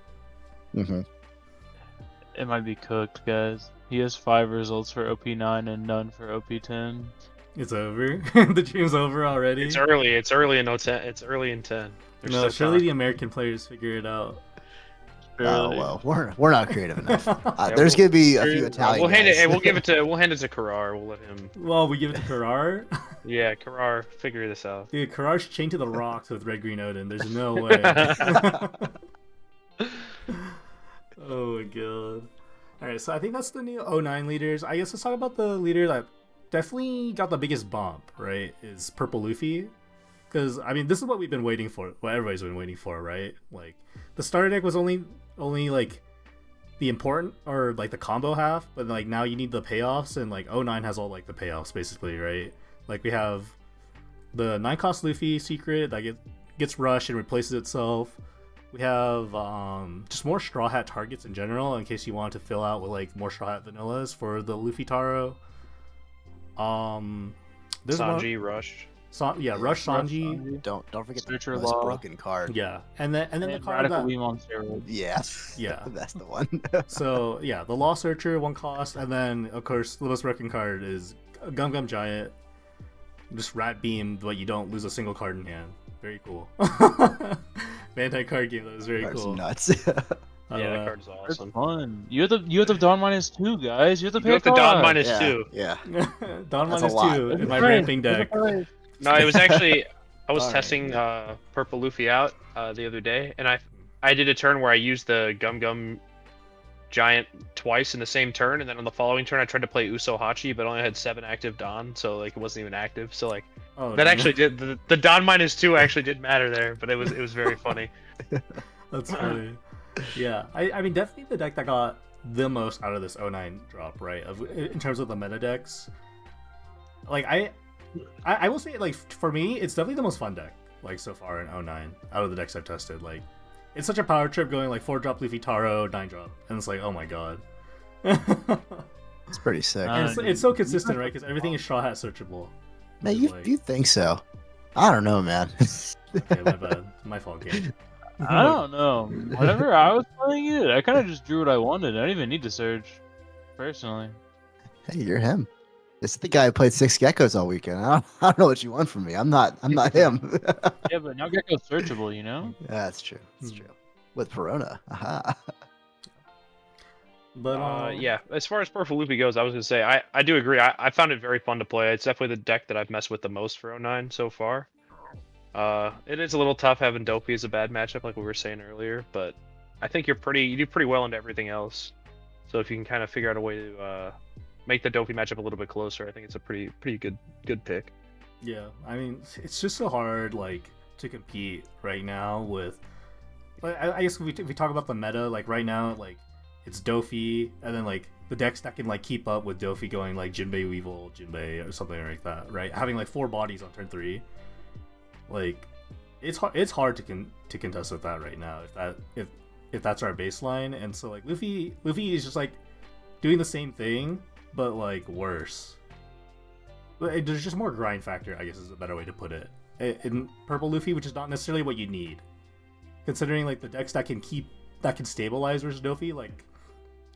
Mm-hmm. It might be cooked, guys. He has 5 results for OP9 and none for OP10. It's over. The dream's over already. It's early. It's early in 10. It's early in 10. There's No, still surely time. the American players figure it out. Oh well, we're not creative enough. Yeah, There's we'll- gonna be a few Italian. We'll hand it. guys. Hey, we'll give it to. We'll hand it to Karar. We'll let him. Well, we give it to Karar. Yeah, Karar, figure this out. Dude, Karar's chained to the rocks with Red Green Odin. There's no way. Oh my god. Alright, so I think that's the new 09 leaders. I guess let's talk about the leader that definitely got the biggest bump, right? Is Purple Luffy. Because, I mean, this is what we've been waiting for. What everybody's been waiting for, right? Like, the starter deck was only like, the important, or, like, the combo half. But, like, now you need the payoffs. And, like, 09 has all, like, the payoffs, basically, right? Like, we have the 9-cost Luffy secret that gets rushed and replaces itself. We have just more Straw Hat targets in general, in case you want to fill out with like more Straw Hat vanillas for the Luffy Taro. There's Sanji, Rush. Rush Sanji. Don't forget the Searcher most Law. broken card. Yeah, and then the And card Radical that, Weem on steroids. Yeah. Yeah. That's the one. So yeah, the Law Searcher, 1 cost, and then of course the most broken card is Gum Gum Giant. Just rat beam, but you don't lose a single card in hand. Very cool. Bandai card game, that was very Card's cool. nuts. Yeah, that card's It's awesome. fun. You have the Dawn -2, guys. You have to You pay have the Dawn cost. minus 2. Yeah. Dawn That's a minus lot. 2 in my Right. ramping deck. No, it was actually I was Alright. testing Purple Luffy out the other day, and I did a turn where I used the Gum Gum Giant twice in the same turn, and then on the following turn I tried to play Uso Hachi, but only had 7 active Dawn, so like it wasn't even active. So like Oh, that damn. actually did the Dawn minus 2 actually did matter there, but it was very funny. That's funny. Yeah, I mean definitely the deck that got the most out of this 09 drop, right? In terms of the meta decks. Like I will say, like, for me, it's definitely the most fun deck, like, so far in 09, out of the decks I've tested. Like, it's such a power trip going, like, 4-drop Luffy Taro, 9-drop, and it's like, oh my god. It's pretty sick. Uh, it's so consistent, right? Because everything is Straw Hat searchable. Man, It's you like- you think so? I don't know, man. Okay, my bad. My fault, game. I don't know. Whenever I was playing it, I kind of just drew what I wanted. I didn't even need to search, personally. Hey, you're him. This is the guy who played 6 geckos all weekend. I don't know what you want from me. I'm not him. Yeah, but now Gecko's searchable, you know? Yeah, that's true. That's Hmm. true. With Perona. Aha. But, Yeah, as far as Purple Luffy goes, I was gonna say I do agree. I found it very fun to play. It's definitely the deck that I've messed with the most for 09 so far. It is a little tough having Dopey as a bad matchup, like we were saying earlier, but I think you do pretty well into everything else. So if you can kind of figure out a way to make the Dopey matchup a little bit closer, I think it's a pretty good pick. Yeah, I mean, it's just so hard, like, to compete right now with. Like, I guess if we talk about the meta, like, right now, like, it's Dofi, and then, like, the decks that can, like, keep up with Dofi going, like, Jinbei Weevil, Jinbei, or something like that, right? Having, like, 4 bodies on turn 3. Like, it's hard to contest with that right now, if that's our baseline. And so, like, Luffy is just, like, doing the same thing, but, like, worse. There's just more grind factor, I guess is a better way to put it. In Purple Luffy, which is not necessarily what you need. Considering, like, the decks that can stabilize versus Dofi, like,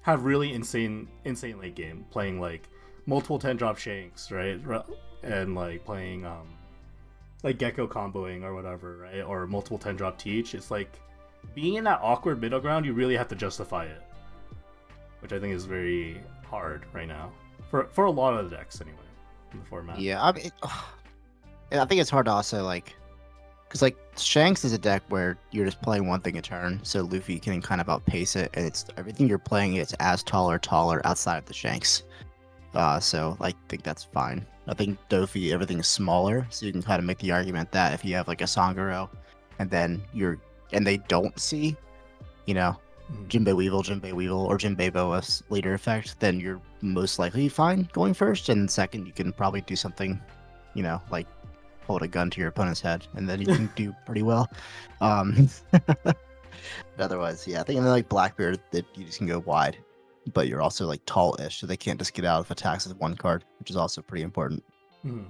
have really insane late game. Playing, like, multiple 10-drop Shanks, right? And, like, playing, like, Gecko comboing or whatever, right? Or multiple 10-drop Teach. It's, like, being in that awkward middle ground, you really have to justify it. Which I think is very hard right now. For a lot of the decks, anyway. In the format. Yeah, I mean, and I think it's hard to also like, because like Shanks is a deck where you're just playing one thing a turn, so Luffy can kind of outpace it, and it's everything you're playing. It's as taller outside of the Shanks. So like, I think that's fine. I think Dofi, everything's smaller, so you can kind of make the argument that if you have like a Sanguro, and then they don't see, you know, Jinbei Weevil, or Jinbei Boa's leader effect, then you're most likely fine going first, and second, you can probably do something, you know, like hold a gun to your opponent's head, and then you can do pretty well. But otherwise, yeah, I think in like Blackbeard, that you just can go wide, but you're also like tall-ish, so they can't just get out of attacks with 1 card, which is also pretty important. Mhm.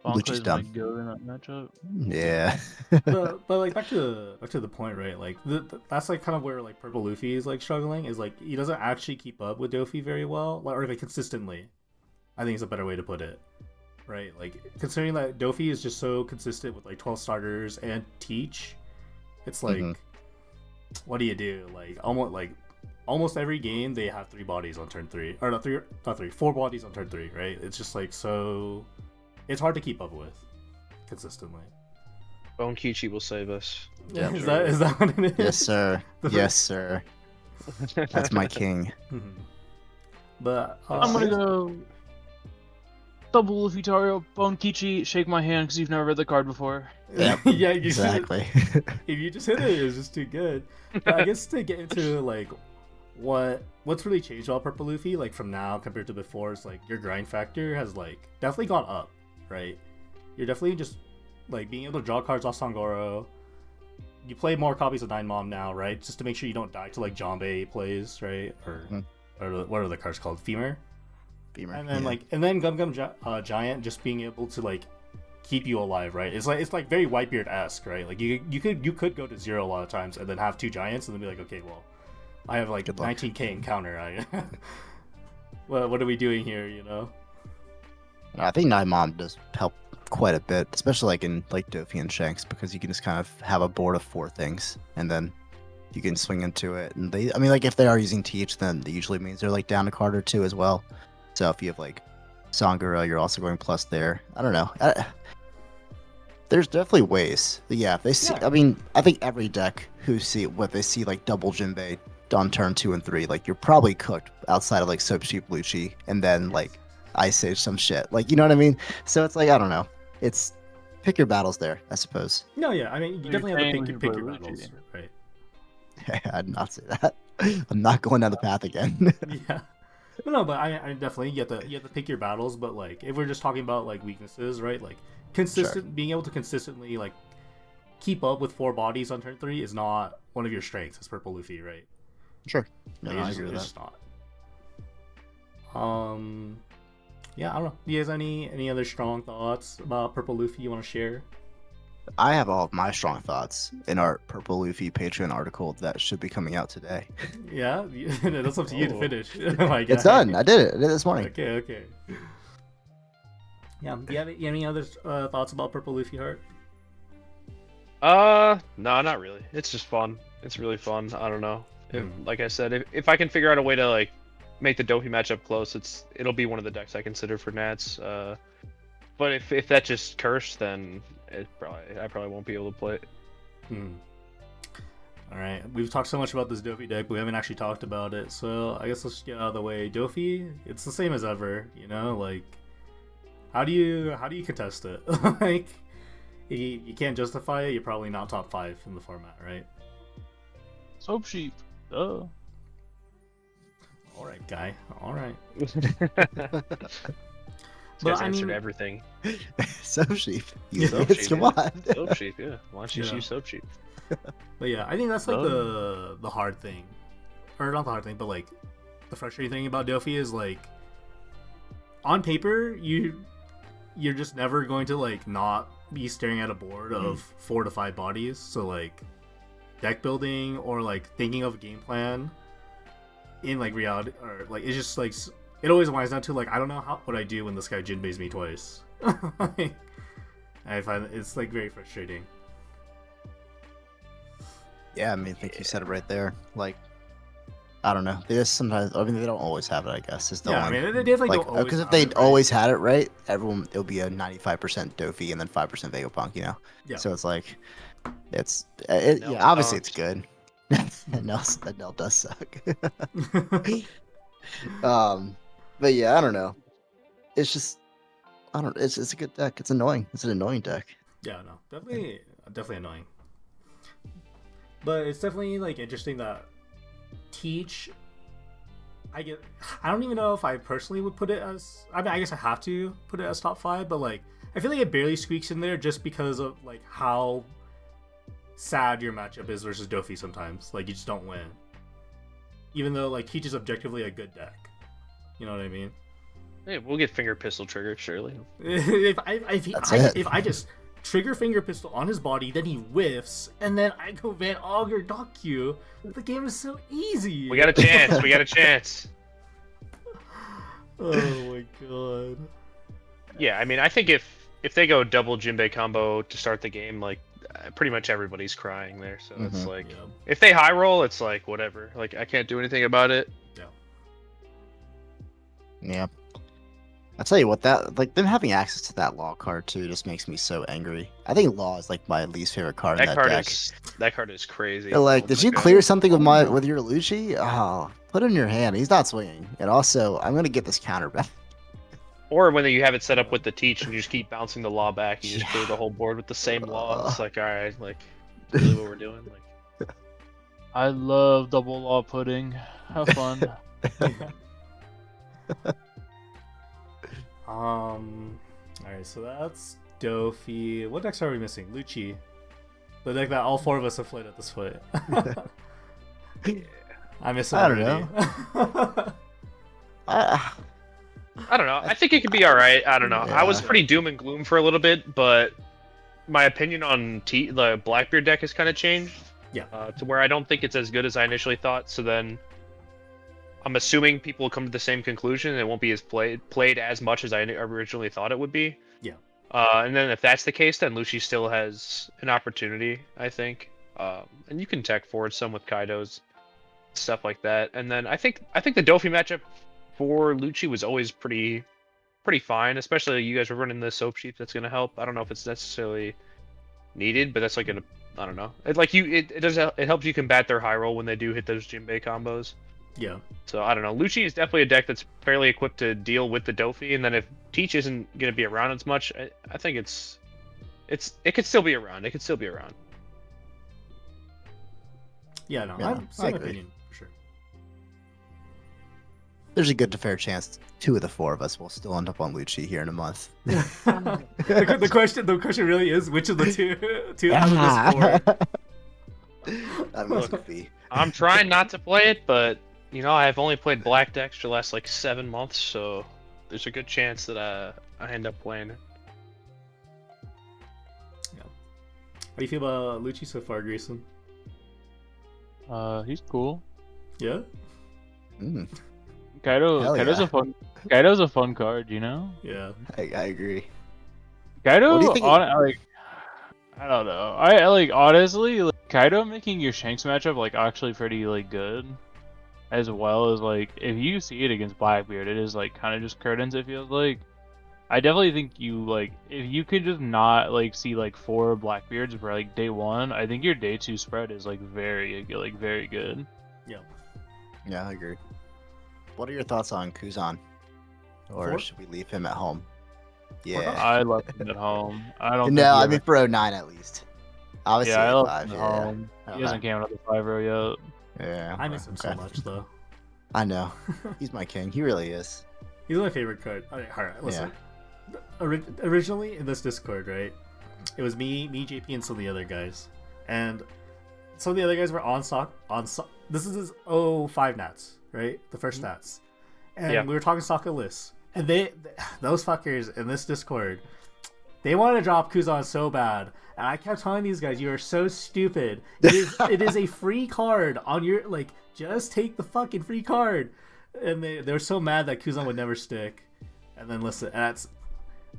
Lucci's Bonkers dumb. might go in that matchup. Yeah. but like back to the point, right? Like that's like kind of where like Purple Luffy is like struggling, is like he doesn't actually keep up with Dofi very well, or like consistently. I think is a better way to put it, right? Like considering that Dofi is just so consistent with like 12 starters and Teach, it's like, Mhm. what do you do? Like almost every game they have 3 bodies on turn 3, or not 3, 4 bodies on turn 3, right? It's just like so. It's hard to keep up with consistently. Bone Kichi will save us. Yeah, is that what it is? Yes, sir. The Yes, sir. That's my king. Mhm. But I'm gonna go double Luffy Taro, Bone Kichi, shake my hand because you've never read the card before. Yep, yeah, you Exactly. if you just hit it's just too good. But I guess to get into like what's really changed about Purple Luffy, like from now compared to before, is like your grind factor has like definitely gone up, right? You're definitely just like being able to draw cards off Sangoro, you play more copies of Nine Mom now, right? Just to make sure you don't die to like Jombe plays, right? Or what are the cards called? Femur. Femur. And then yeah. and then Gum Gum Giant just being able to like keep you alive, right? It's like very Whitebeard-esque, right? Like you could go to 0 a lot of times and then have 2 giants and then be like, okay, well, I have like Good luck. 19k encounter. Well, what are we doing here? You know? I think Nine Mom does help quite a bit, especially like in like Dofi and Shanks, because you can just kind of have a board of 4 things and then you can swing into it. And I mean, like if they are using Teach, then it usually means they're like down a card or 2 as well. So if you have like Sangura, you're also going plus there. I don't know. There's definitely ways. But yeah, if they see. Yeah. I mean, I think every deck who see what they see like double Jinbei on turn 2 and 3, like you're probably cooked outside of like Soap Sheep Lucci and then like Ice Age some shit. Like you know what I mean? So it's like I don't know. It's pick your battles there, I suppose. No, yeah. I mean, you You're definitely have saying to we pick play your Luigi. battles, right? I'd not say that. I'm not going down the path again. Yeah. No, but I definitely you have to pick your battles. But like, if we're just talking about like weaknesses, right? Like being able to consistently like keep up with 4 bodies on turn 3 is not one of your strengths as Purple Luffy, right? Sure. No, Like, I it's agree with just that. not. Yeah, I don't know. Do you guys have any other strong thoughts about Purple Luffy you want to share? I have all of my strong thoughts in our Purple Luffy Patreon article that should be coming out today. Yeah, that's up to you to Oh. finish. My It's guy. done. I did it. I did it this morning. Okay. Yeah. Do you have any other thoughts about Purple Luffy Heart? No, not really. It's just fun. It's really fun. I don't know. Mhm. Like I said, if I can figure out a way to like make the Dofi matchup close, it'll be one of the decks I consider for Nats. But if that's just cursed, then I probably won't be able to play it. All right, we've talked so much about this Dofi deck, but we haven't actually talked about it. So I guess let's just get out of the way. Dofi, it's the same as ever. You know, like how do you contest it? Like if you can't justify it, you're probably not top 5 in the format, right? Soap Sheep. Duh. All right, guy. All right. This But, guy's I answered mean- everything. Soap Sheep. You Soap idiots, Sheep, come yeah. on. Soap Sheep, yeah. Why don't you just Yeah. use Soap Sheep? But yeah, I think that's like Oh. the hard thing, or not the hard thing, but like the frustrating thing about Dofi is like on paper you're just never going to like not be staring at a board of 4 to 5 bodies. So like deck building or like thinking of a game plan in like reality, or like it's just like it always winds down to like I don't know what I do when this guy Jinbeis me twice. Like, I find it's like very frustrating. Yeah, I mean, I think you said it right there. Like, I don't know. They just sometimes. I mean, they don't always have it. I guess is the Yeah, I only. mean they definitely Like, don't always because if have they it, right? always had it right, everyone it'll be a 95% Dofi and then 5% Vegapunk. You know. Yeah. So it's like, it's Nell yeah. Obviously, it's sucks. good. that Nell does suck. But yeah, I don't know. It's just, I don't. It's a good deck. It's annoying. It's an annoying deck. Yeah, no, definitely annoying. But it's definitely like interesting that Teach. I don't even know if I personally would put it as. I mean, I guess I have to put it as top 5, but like I feel like it barely squeaks in there just because of like how sad your matchup is versus Dofi sometimes. Like you just don't win, even though like Teach is objectively a good deck. You know what I mean? Hey, we'll get Finger Pistol triggered, surely. That's it. If I just trigger Finger Pistol on his body, then he whiffs, and then I go Van Augur Dock you, the game is so easy. We got a chance. We got a chance. Oh my god. Yeah, I mean, I think if they go double Jinbei combo to start the game, like pretty much everybody's crying there. So it's Mhm. like Yeah. if they high roll, it's like whatever. Like I can't do anything about it. Yeah. I'll tell you what, that like them having access to that law card too just makes me so angry. I think law is like my least favorite card in That that card deck. that card is crazy. They're like, Oh did my you God. clear something with your Lucci? Oh, put it in your hand. He's not swinging. And also, I'm gonna get this counter back. Or when you have it set up with the teach and you just keep bouncing the law back, you just clear Yeah. the whole board with the same law. It's like, all right, like really what we're doing. Like, I love double law pudding. Have fun. Alright, so that's Dofi. What decks are we missing? Lucci. The deck that all 4 of us have played at this point. I miss it I don't already. I don't know. I think it could be all right. I don't know. I was Yeah. pretty doom and gloom for a little bit, but my opinion on the Blackbeard deck has kind of changed. Yeah. To where I don't think it's as good as I initially thought. So then, I'm assuming people will come to the same conclusion. And it won't be as played as much as I originally thought it would be. Yeah. And then if that's the case, then Lucci still has an opportunity, I think. And you can tech forward some with Kaidos, stuff like that. And then I think the Dofi matchup for Lucci was always pretty fine, especially you guys were running the soap sheep. That's gonna help. I don't know if it's necessarily needed, but that's like I don't know. It helps you combat their high roll when they do hit those Jinbei combos. Yeah. So I don't know. Lucci is definitely a deck that's fairly equipped to deal with the Dofi, and then if Teach isn't gonna be around as much, I think it could still be around. It could still be around. Yeah, no, Yeah, I'm I same agree. opinion for sure. There's a good to fair chance 2 of the 4 of us will still end up on Lucci here in a month. the question really is which of the two out of this 4. That must be. I'm trying not to play it, but I've only played Black decks for the last like 7 months, so there's a good chance that I end up playing it. How do you feel about Lucci so far, Grayson? He's cool. Yeah. Mm, Kaido's Hell Kaido's a fun card, you know. Yeah. I agree. Kaido, What do you think? I don't know. I like honestly, like, Kaido making your Shanks matchup like actually pretty like good, as well as like if you see it against Blackbeard, it is like kind of just curtains. It feels like. I definitely think you like if you could just not like see like 4 Blackbeards for like day 1. I think your day 2 spread is like very good. Yeah, I agree. What are your thoughts on Kuzan? Or 4? should we leave him at home? Four? Yeah. I love him at home. I don't. No, think he I ever- mean for 09 at least. Obviously yeah, I love 5, him at yeah. home. He Okay. hasn't came out of the 5-0 yet. Yeah. I miss him so okay. much though. I know. He's my king. He really is. He's my favorite card. Alright, listen. Originally in this Discord, right? It was me, JP, and some of the other guys. And some of the other guys were on this is his 05 Nats, right? The first Nats. And Yeah. we were talking Sokka lists. And those fuckers in this Discord, they wanted to drop Kuzan so bad. And I kept telling these guys, you are so stupid. It is a free card on your, like, just take the fucking free card. And they were so mad that Kuzan would never stick. And then listen, that's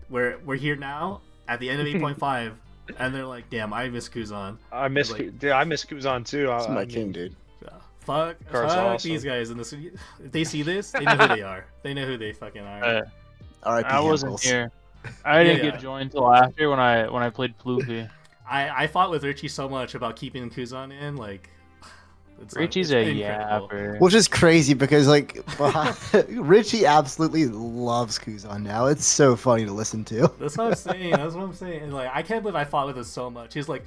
we're here now at the end of 8.5, and they're like, damn, I miss Kuzan. I miss Kuzan too. He's my king, dude. Fuck Card's awesome. these guys in this. If they see this, they know who they are. They know who they fucking are. R.I.P. I wasn't Hamples. here. I didn't Yeah. get joined till after when I played Floofy. I fought with Richie so much about keeping Kuzan in, like. Richie's it's a incredible. yapper. Which is crazy because like Richie absolutely loves Kuzan now. It's so funny to listen to. That's what I'm saying. And, like, I can't believe I fought with him so much. He's like,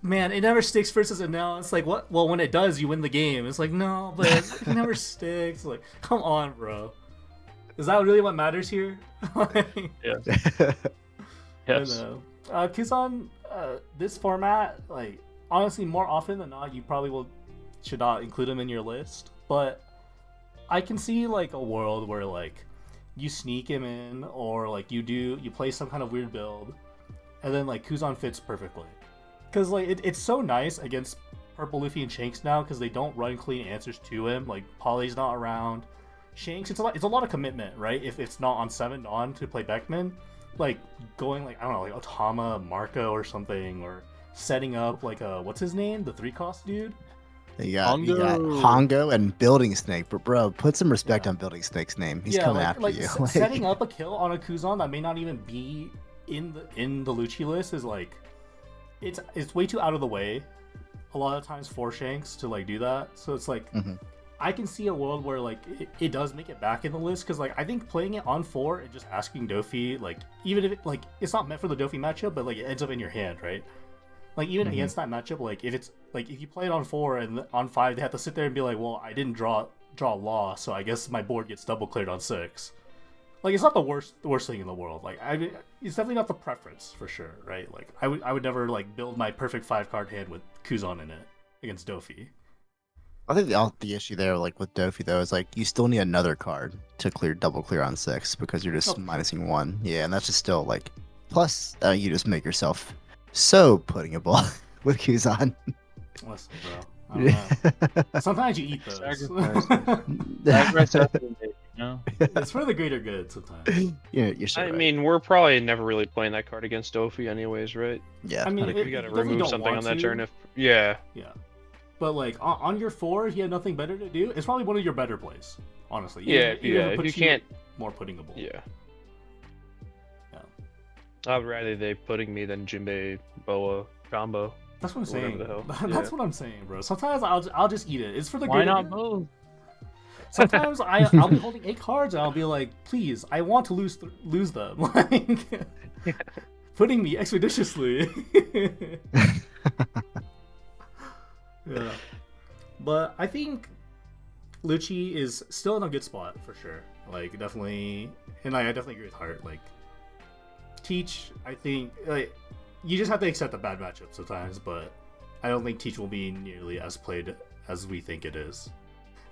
man, it never sticks versus it now. It's like, what? Well, when it does, you win the game. It's like, no, but it never sticks. Like, come on, bro. Is that really what matters here? Yes. Kuzan, this format, like, honestly, more often than not, you probably should not include him in your list. But I can see, like, a world where, like, you sneak him in, or, like, you play some kind of weird build, and then, like, Kuzan fits perfectly. Because, like, it's so nice against Purple Luffy and Shanks now, because they don't run clean answers to him. Like, Polly's not around. Shanks, it's a lot of commitment, right? If it's not on 7 Dawn to play Beckman, like, going, like, I don't know, like, Otama, Marco, or something, or setting up, like, what's his name? The 3-cost dude? You got Hongo. Hongo and Building Snake, but bro, put some respect Yeah. on Building Snake's name. He's coming after you. Setting up a kill on a Kuzan that may not even be in the Lucci list is like, it's way too out of the way. A lot of times for Shanks to like do that, so it's like Mhm. I can see a world where like it does make it back in the list, because like I think playing it on 4 and just asking Dofi, like, even if it's not meant for the Dofi matchup, but like it ends up in your hand, right? Like, even Mhm. against that matchup, like if it's like if you play it on 4 and on 5 they have to sit there and be like, well, I didn't draw Law, so I guess my board gets double cleared on 6. like it's not the worst thing in the world. Like I mean, it's definitely not the preference for sure, right? Like I would never like build my perfect 5-card hand with Kuzan in it against Dofi. I think the issue there, like with Dofi though, is like you still need another card to double clear on 6 because you're just minusing 1. Yeah, and that's just still like. Plus, you just make yourself so puddingable with Kuzan. Listen, bro. I don't know. Sometimes you eat those. Sacrifice after the day, you know? It's for the greater good sometimes. Yeah, you're so I right. mean, we're probably never really playing that card against Dofi, anyways, right? Yeah, I mean, Like, it- we gotta you definitely remove don't something want on that to. turn. If yeah, Yeah. But like on your 4, if you had nothing better to do, it's probably one of your better plays. Honestly. yeah, Even if it If puts you can't, more puddingable. yeah. Yeah. I'd rather they putting me than Jinbei Boa combo. That's what I'm Whatever saying. the hell. That's Yeah. what I'm saying, bro. Sometimes I'll just eat it. It's for the Why greater not good. both? Sometimes I'll be holding 8 cards and I'll be like, please, I want to lose them. Like putting me expeditiously. Yeah. But I think Lucci is still in a good spot for sure. Like definitely, and I definitely agree with Hart. Like Teach, I think like you just have to accept the bad matchup sometimes, but I don't think Teach will be nearly as played as we think it is.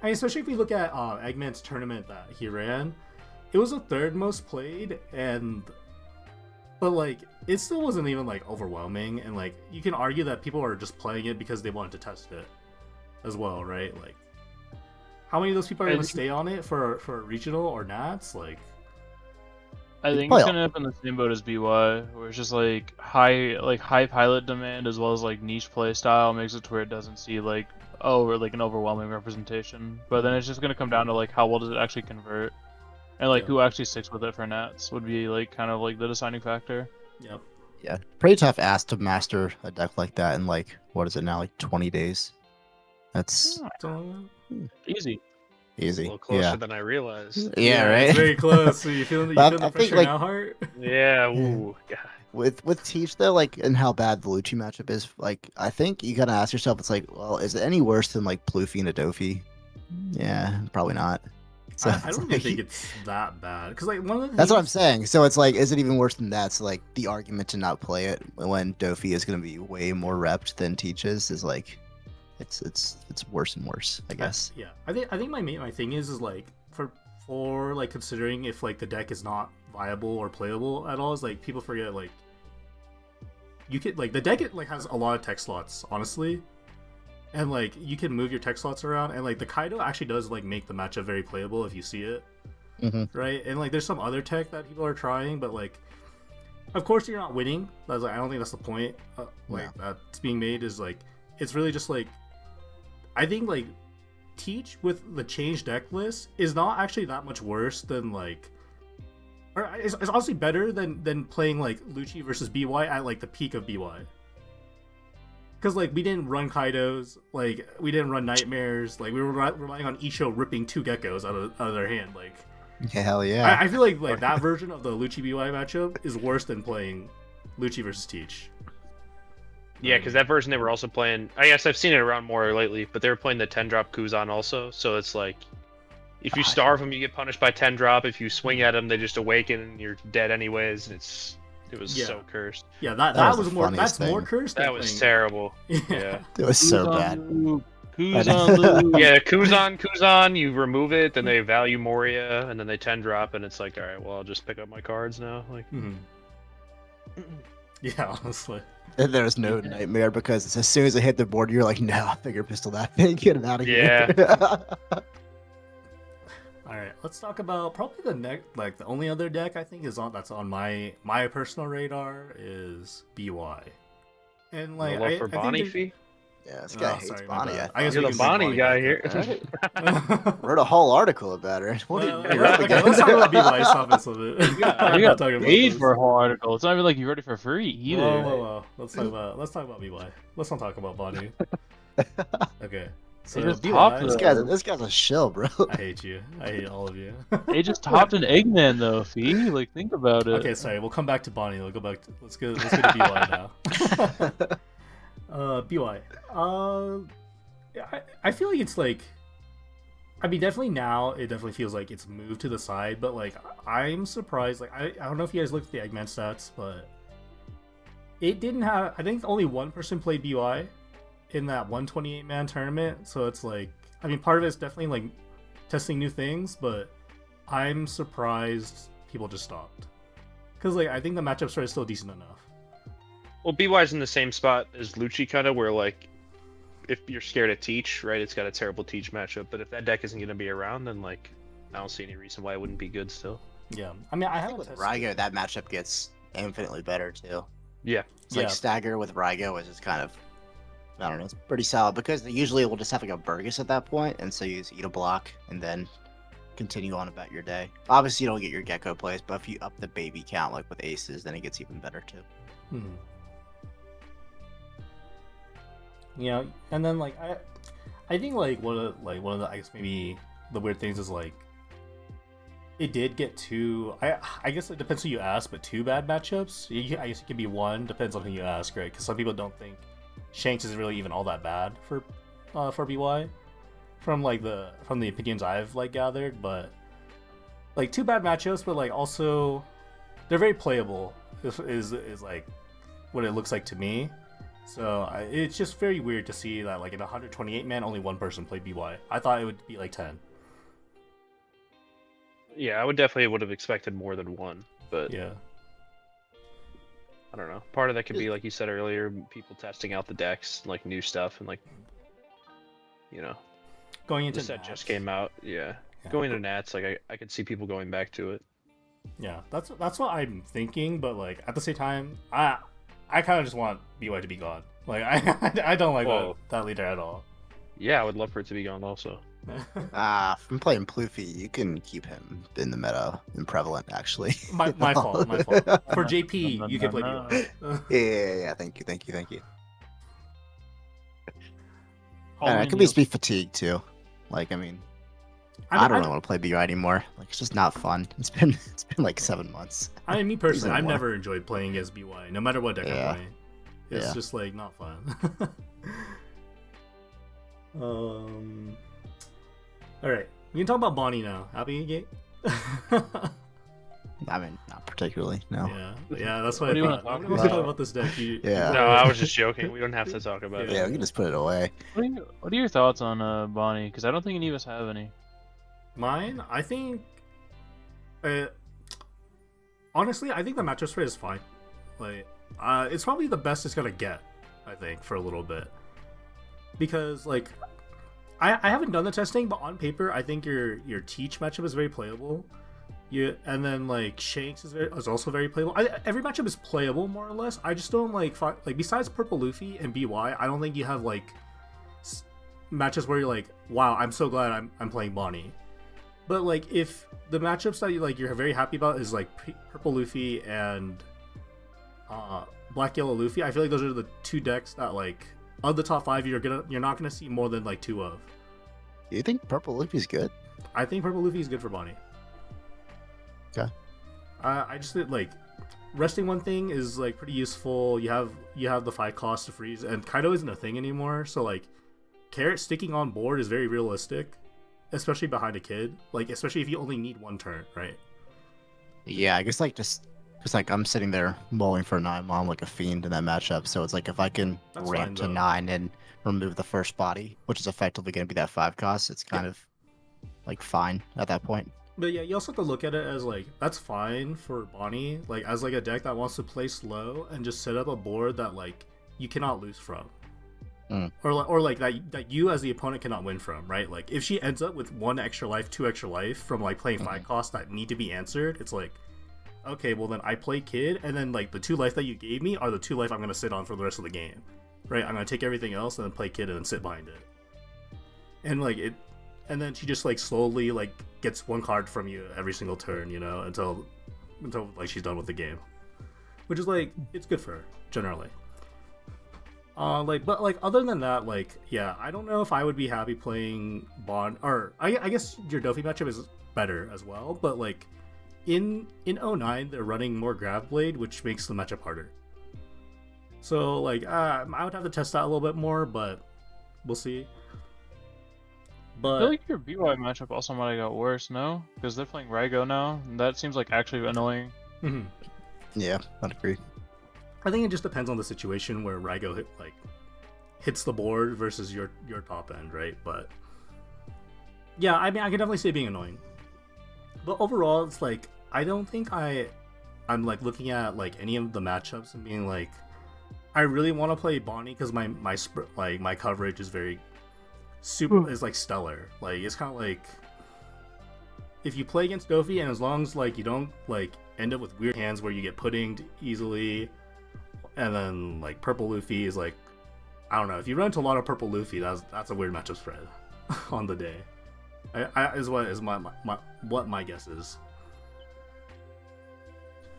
I mean, especially if we look at Eggman's tournament that he ran, it was the 3rd most played, but like it still wasn't even like overwhelming, and like you can argue that people are just playing it because they wanted to test it as well, right? Like how many of those people are going to stay on it for a regional or Nats? Like I think Well- it's gonna end up in the same boat as BY, where it's just like high pilot demand as well as like niche play style makes it to where it doesn't see like or like an overwhelming representation. But then it's just gonna come down to like how well does it actually convert, and like Yeah. who actually sticks with it for Nats would be like kind of like the deciding factor. yep. Yeah, pretty tough ask to master a deck like that in like what is it now, like 20 days? That's So, Easy. A easy. little closer Yeah, than I realized. yeah, right. It's very close. So you feeling But the I think, pressure like- now, Hart? Yeah. Ooh. Yeah. With Teach though, like, and how bad the Lucci matchup is, like, I think you gotta ask yourself, it's like, well, is it any worse than like Plouffe and Adofi? Yeah, probably not. So I it's don't even like- think it's that bad because like one of the That's what I'm things- saying. So it's like, is it even worse than that? So like, the argument to not play it when Dofi is gonna be way more repped than Teach is like, it's worse and worse, I guess. Yeah, I think my thing is like for like considering if like the deck is not viable or playable at all is like people forget like you could like the deck like has a lot of tech slots honestly, and like you can move your tech slots around, and like the Kaido actually does like make the matchup very playable if you see it, right? And like there's some other tech that people are trying, but like of course you're not winning. That's like I don't think that's the point. That's being made is like it's really just like I think like Teach with the changed deck list is not actually that much worse than like, or it's honestly better than playing like Lucci versus BY at like the peak of BY. Because like we didn't run Kaidos, like we didn't run Nightmares, like we were relying on Isho ripping 2 geckos out of their hand. Like Yeah, hell yeah. I feel like that version of the Lucci BY matchup is worse than playing Lucci versus Teach. Yeah, because that version they were also playing. I guess I've seen it around more lately, but they were playing the 10-drop Kuzan also. So it's like, if you starve them, you get punished by 10-drop. If you swing at them, they just awaken and you're dead anyways. And it was Yeah. so cursed. Yeah, that That was was the more. funniest That's more thing. cursed. Than That was playing- terrible. Yeah. Yeah. It was so Kuzan bad. Loop, Kuzan Loop. Yeah, Kuzan, you remove it, then they value Moria, and then they 10-drop, and it's like, all right, well, I'll just pick up my cards now. Like, Mhm. Yeah, honestly. And there's no nightmare because as soon as it hit the board, you're like, no, finger pistol that thing, get it out of here. All right, let's talk about probably the next, like the only other deck I think is on that's on my personal radar is BY, and no like love I for think Bonnie there's- Fee? Yeah, this guy Oh, hates sorry, my Bonnie. bad. I I guess You're we the can bring Bonnie guy back here. up. wrote a whole article about her. What Well, did you okay, let's talk about BY. Stop this a bit. You I'm got not talking about paid this. for a whole article. It's not even like you wrote it for free either. Whoa. Let's talk about BY. Let's not talk about Bonnie. Okay, so just BY. topped This guy's a shill, bro. I hate you. I hate all of you. They just topped an Eggman though, Fee. Like think about it. Okay, sorry. We'll come back to Bonnie. We'll go back. Let's go to BY now. BY. I feel like it's like I mean, definitely now it definitely feels like it's moved to the side, but like I'm surprised. Like I don't know if you guys looked at the Eggman stats, but it didn't have. I think only one person played BY in that 128-man tournament. So it's like, I mean, part of it's definitely like testing new things, but I'm surprised people just stopped because like I think the matchups are still decent enough. Well, BY's in the same spot as Lucci, kind of where like if you're scared of Teach, right? It's got a terrible Teach matchup, but if that deck isn't going to be around, then like I don't see any reason why it wouldn't be good still. Yeah, I mean, I I think haven't with tested. Rygo, that matchup gets infinitely better too. Yeah. It's like Yeah. Stagger with Rygo is just kind of, I don't know, it's pretty solid because they usually will just have like a Burgess at that point, and so you just eat a block and then continue on about your day. Obviously, you don't get your Gecko plays, but if you up the baby count like with aces, then it gets even better too. Hmm. Yeah, and then like I think like one of the I guess maybe the weird things is like it did get two. I guess it depends who you ask, but two bad matchups. I guess it could be one. Depends on who you ask, right? Because some people don't think Shanks is really even all that bad for BY from the opinions I've like gathered, but like two bad matchups, but like also they're very playable. Is like what it looks like to me. So it's just very weird to see that like in 128 man, only one person played BY. I thought it would be like 10. Yeah, I would have expected more than one, but Yeah. I don't know. Part of that could be like you said earlier, people testing out the decks, like new stuff, and like you know, Going the into set Nats. just came out. Yeah, Yeah. going to Nats, like I could see people going back to it. Yeah, that's what I'm thinking, but like at the same time, I kind of just want BY to be gone. Like I don't like Whoa. that leader at all. Yeah, I would love for it to be gone also. From playing Ploofy, you can keep him in the meta and prevalent actually. my fault. For JP, you can play BY. Yeah. Thank you. Call me It could Neil. be speed fatigue too. Like, I mean, I I mean, don't really want to play BY anymore. Like, it's just not fun. It's been like 7 months. I mean, me personally, Even I've more. never enjoyed playing as BY, no matter what deck Yeah. I'm playing. It's Yeah. just like not fun. All right, we can talk about Bonnie now. Happy Gate? I mean, not particularly. No. Yeah, that's what What do I you wanna thought. talk When we talk about? about this deck, Yeah. No, I was just joking. We don't have to talk about Yeah, it. we can just put it away. What are your thoughts on Bonnie? Because I don't think any of us have any. Mine, I think. Honestly, I think the matchup spread is fine. Like, it's probably the best it's gonna get. I think for a little bit, because like, I haven't done the testing, but on paper, I think your Teach matchup is very playable. And then like Shanks is also very playable. Every matchup is playable more or less. I just don't like besides Purple Luffy and BY. I don't think you have like matches where you're like, wow, I'm so glad I'm playing Bonnie. But like if the matchups that you're very happy about is like Purple Luffy and Black Yellow Luffy, I feel like those are the two decks that like of the top 5 you're not gonna see more than like 2 of. Do you think Purple Luffy's good? I think Purple Luffy is good for Bonnie. Okay. I just think like resting one thing is like pretty useful. You have the 5 cost to freeze, and Kaido isn't a thing anymore. So like, Carrot sticking on board is very realistic, especially behind a kid. Like especially if you only need 1 turn, right? Yeah, I guess like just because like I'm sitting there mulling for 9 mom like a fiend in that matchup. So it's like if I can That's ramp fine, to though. 9 and remove the first body, which is effectively going to be that 5 cost, it's kind of like fine at that point. But yeah, you also have to look at it as like that's fine for Bonnie, like as like a deck that wants to play slow and just set up a board that like you cannot lose from, or like that you as the opponent cannot win from, right? Like if she ends up with 1 extra life, 2 extra life from like playing 5 costs that need to be answered, it's like, okay, well then I play Kid, and then like the 2 life that you gave me are the 2 life I'm gonna sit on for the rest of the game, right? I'm gonna take everything else and then play Kid and then sit behind it, and like it. And then she just like slowly like gets 1 card from you every single turn, until like she's done with the game, which is like it's good for her generally. But like other than that, like yeah, I don't know if I would be happy playing Bond, or I guess your Dofi matchup is better as well. But like in 09, they're running more Grav Blade, which makes the matchup harder. So like I would have to test that a little bit more, but we'll see. I But feel like your BY matchup also might have got worse, no? Because they're playing Raigo now, and that seems like actually annoying. mhm. Yeah, I'd agree. I think it just depends on the situation where Raigo hits the board versus your top end, right? But yeah, I mean, I can definitely see it being annoying. But overall, it's like I don't think I'm like looking at like any of the matchups and being like, I really want to play Bonnie because my coverage is very is like stellar. Like it's kind of like if you play against Dofi and as long as like you don't like end up with weird hands where you get puddinged easily, and then like purple Luffy is like, I don't know, if you run into a lot of purple Luffy, that's a weird matchup spread on the day. Is what my guess is.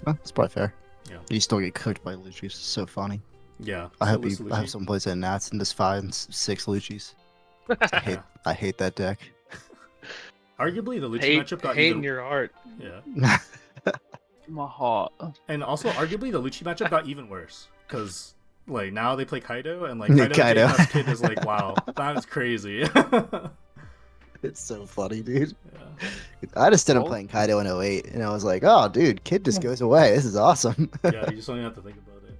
Well, that's probably fair. Yeah. You still get cooked by Luchis. It's so funny. Yeah. I so hope Lucci- I hope someone plays at Nats and just 5 and 6 Luchis. Yeah. I hate that deck. Arguably, the Lucci hate matchup got hate even. in your heart. Yeah. My heart. And also, arguably, the Lucci matchup got even worse because like now they play Kaido and like Yeah, Kaido Kaido. JS Kid is like, wow, that is crazy. It's so funny, dude. Yeah. I just started Oh. playing Kaido in 08, and I was like, oh, dude, Kid just goes away. This is awesome. Yeah, you just don't even have to think about it.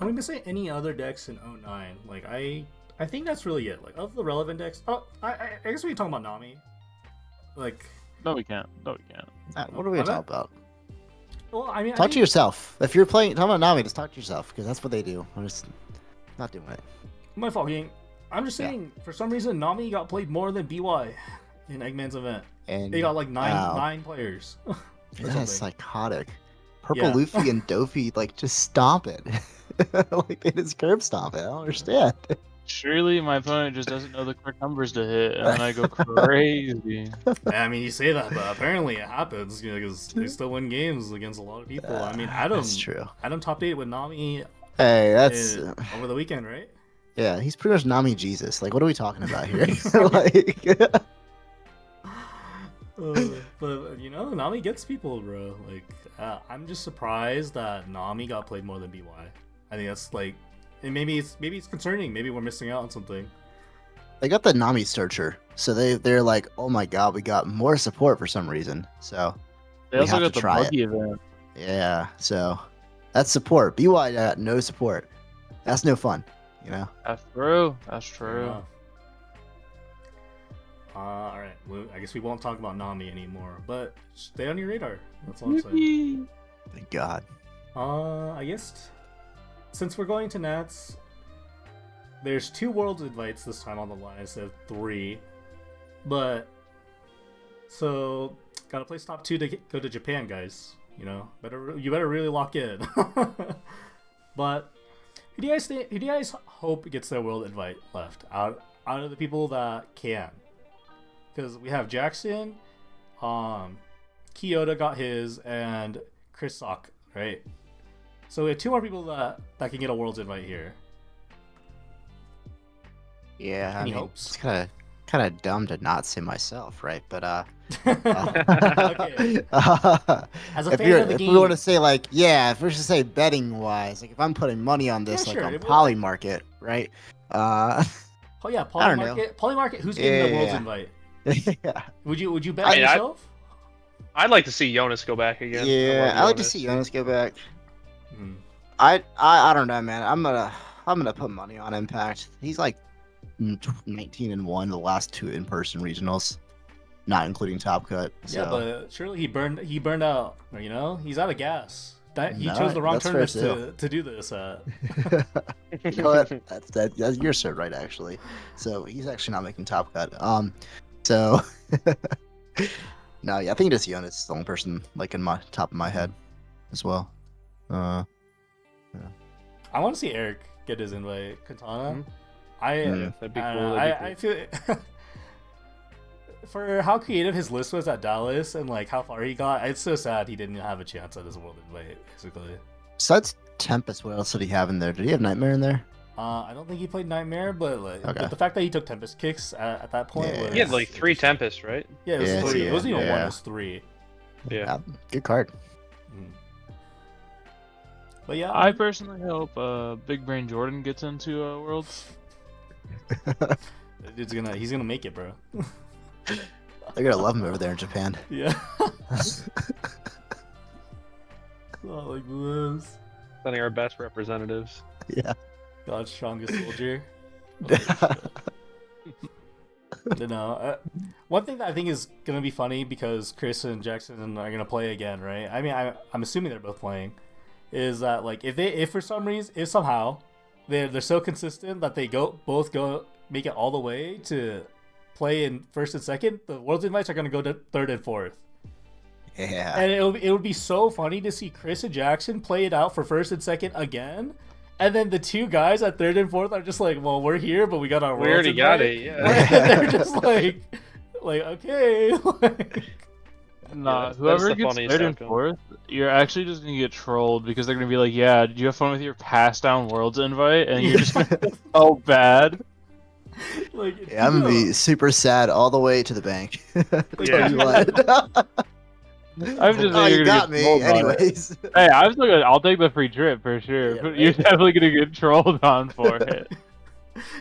Are we missing any other decks in 09? Like, I think that's really it. Like, of the relevant decks, I guess we can talk about Nami. Like, No, we can't. No, we can't. What are we I'm talking not- about? well, I mean, Talk to yourself. If you're playing, talk about Nami, just talk to yourself, because that's what they do. I'm just not doing it. my fault, gang. I'm just Yeah. saying, for some reason, Nami got played more than BY in Eggman's event. And They got like Wow. nine players. or that's something. psychotic. Purple Yeah. Luffy and Dofi, like, just stomp it. Like, they just curb stomp it. I don't understand. Surely my opponent just doesn't know the correct numbers to hit, and then I go crazy. I mean, you say that, but apparently it happens, you know, because they still win games against a lot of people. I mean, Adam, That's true. Adam top 8 with Nami Hey, that's over the weekend, right? yeah. He's pretty much Nami Jesus. Like, what are we talking about here? Like, But you know, Nami gets people, bro. Like, I'm just surprised that Nami got played more than BY. I think that's like, and maybe it's concerning. Maybe we're missing out on something. they got the Nami searcher, so they're like, oh my god, we got more support for some reason. So They We also have got to the try it. buggy event. yeah, so that's support. BY got no support. That's no fun, you know. That's true. That's Fair true. enough. All right. Well, I guess we won't talk about Nami anymore, but stay on your radar. That's all I'm saying. Yippee. Thank God. I guess since we're going to Nats, there's 2 Worlds invites this time on the line instead of 3. But so gotta place top 2 to go to Japan, guys. You know, you better really lock in. But who do you guys hope gets their World invite left out of the people that can? Because we have Jackson, Kyoto got his, and Chris Sock, right? So we have 2 more people that can get a Worlds invite here. Yeah, I Any mean, hopes? it's kind of dumb to not say myself, right? But Okay. As a if fan of the if game, we want to say like, yeah, if we're to say betting wise, like if I'm putting money on this, Yeah, like sure, on it will- Poly Market, right? oh yeah, I don't know. Polymarket, who's getting the Worlds Yeah. invite? yeah, Would you bet I mean, yourself? I'd like to see Jonas go back again. yeah, I love like to Jonas. see Jonas go back. Hmm. I don't know, man. I'm gonna put money on Impact. He's like 19-1 the last 2 in-person regionals, not including Top Cut. So. Yeah, but surely he burned out. You know, he's out of gas. He No, chose the wrong that's fair tournaments to do this at. You know what? That's you're so right, actually. So he's actually not making Top Cut. So no, yeah, I think just Jonas is the only person like in my top of my head as well. I want to see Eric get his invite. Katana. Mhm. Yeah, that'd be I cool. don't know, that'd be I feel for how creative his list was at Dallas and like how far he got, it's so sad he didn't have a chance at his world invite. Basically, Besides Tempest, what else did he have in there? Did he have Nightmare in there? I don't think he played Nightmare, but like, Okay. but the fact that he took Tempest kicks at that point, Yeah. was, He had like 3 interesting. Tempest, right? Yeah, it was Yeah, 3. It wasn't even 1. yeah. It was 3. Yeah. Good card. Mm. But yeah, I personally hope Big Brain Jordan gets into Worlds. He's gonna make it, bro. They're gonna love him over there in Japan. Yeah. Not like this. Sending our best representatives. Yeah. God's strongest soldier. One thing that I think is gonna be funny because Chris and Jackson are gonna play again, right? I mean, I'm assuming they're both playing. Is that like if for some reason, if somehow they're so consistent that they both go make it all the way to play in first and second, the Worlds Invites are gonna go to third and fourth. Yeah. And it would be so funny to see Chris and Jackson play it out for first and second again. And then the two guys at third and fourth are just like, well, we're here, but we got our We already got it, yeah. They're just like okay. Nah, that's whoever the gets funniest third and outcome. fourth, you're actually just gonna get trolled because they're gonna be like, "Yeah, did you have fun with your pass down Worlds invite?" And you're just gonna feel so bad. Like, Yeah, I'm gonna be super sad all the way to the bank. Yeah. You what? I'm just Oh, saying you you're gonna got get me. trolled on it. Anyways. Hey, I'm still gonna. I'll take the free trip for sure, Yeah, but right. you're definitely gonna get trolled on for it.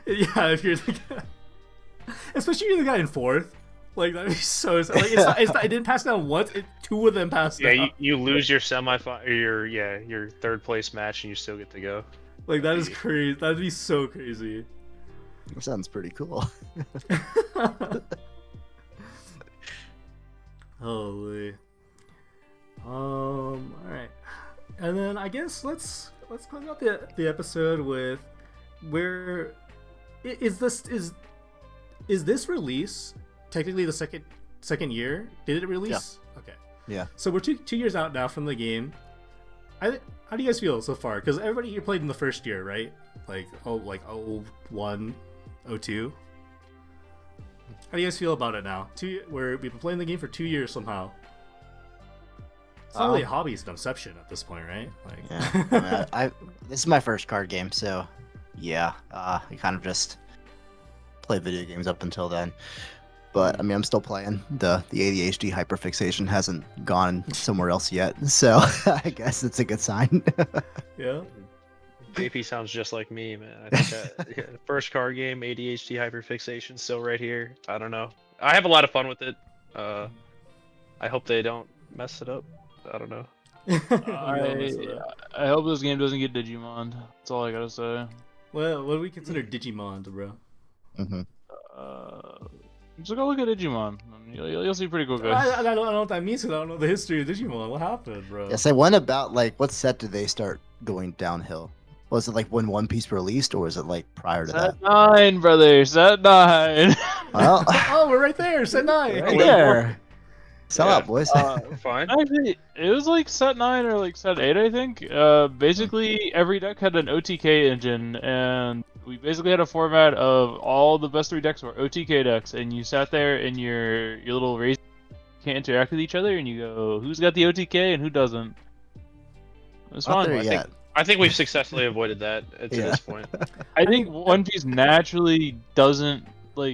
yeah, if you're the guy, especially if you're the guy in fourth, like that'd be so. Like it's not, it didn't pass down once. Two of them passed Yeah, down. you lose your semifinal, or your third place match, and you still get to go. Like that is crazy. That'd be so crazy. That sounds pretty cool. Holy. All right, and then I guess let's close out the episode with where is this release technically the second year? Did it release? Yeah. Okay. Yeah. So we're two years out now from the game. How do you guys feel so far? Because everybody here played in the first year, right? Like 01, 02. How do you guys feel about it now? We've been playing the game for 2 years somehow. It's not really a hobby; it's an obsession at this point, right? Like, Yeah. I this is my first card game, so yeah. I kind of just play video games up until then. But I mean, I'm still playing. The ADHD hyperfixation hasn't gone somewhere else yet, so I guess it's a good sign. yeah. JP sounds just like me, man. I think first card game, ADHD hyperfixation, still right here. I don't know. I have a lot of fun with it. I hope they don't mess it up. I don't know. I hope this game doesn't get Digimon. That's all I gotta say. Well, what do we consider Digimon, bro? Mm-hmm. Just go look at Digimon. You'll see pretty cool guys. I don't know what that means because I don't know the history of Digimon. What happened, bro? Yes, I went about what set did they start going downhill? Was it like when One Piece released, or was it like prior to that? Set 9, brother. Set 9. Well, Oh, we're right there. Set 9. right there. Sell out, boys. Fine. Actually, it was like set 9 or like set 8, I think. Basically, every deck had an OTK engine, and we basically had a format of all the best 3 decks were OTK decks, and you sat there in your little race, can't interact with each other, and you go, who's got the OTK and who doesn't? It was Not fun. there yet. I think we've successfully avoided that to Yeah. this point. I think One Piece naturally doesn't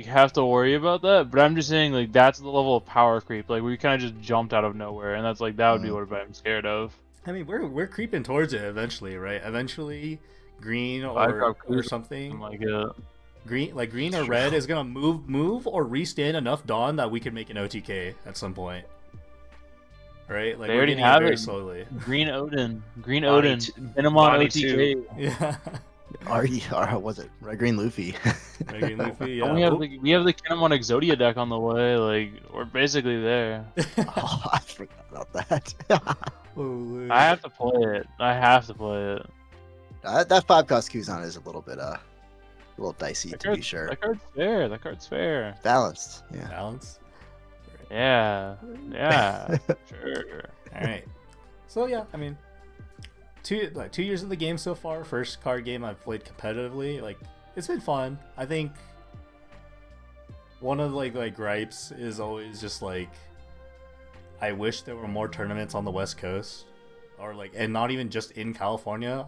have to worry about that, but I'm just saying that's the level of power creep. We kind of just jumped out of nowhere, and that's that would be what I'm scared of. I mean, we're creeping towards it eventually, right? Eventually, green I or got clear something. Like it. Green or red is gonna move or restand enough Dawn that we could make an OTK at some point. Right? Like They we're already getting have very it. slowly. Green Odin, Bonnie t- Minimon Bonnie OTK. Yeah. Was it Red Green Luffy? Green Luffy, yeah. And we have the Kinemon Exodia deck on the way. We're basically there. Oh, I forgot about that. Holy. I have to play it. That 5-cost Kuzan is a little dicey to be sure. That card's fair. That card's fair. Balanced, yeah. Balance. Yeah. Sure. All right. So yeah, I mean, 2 years of the game so far. First card game I've played competitively. It's been fun. I think one of the gripes is always just I wish there were more tournaments on the West Coast, or and not even just in California.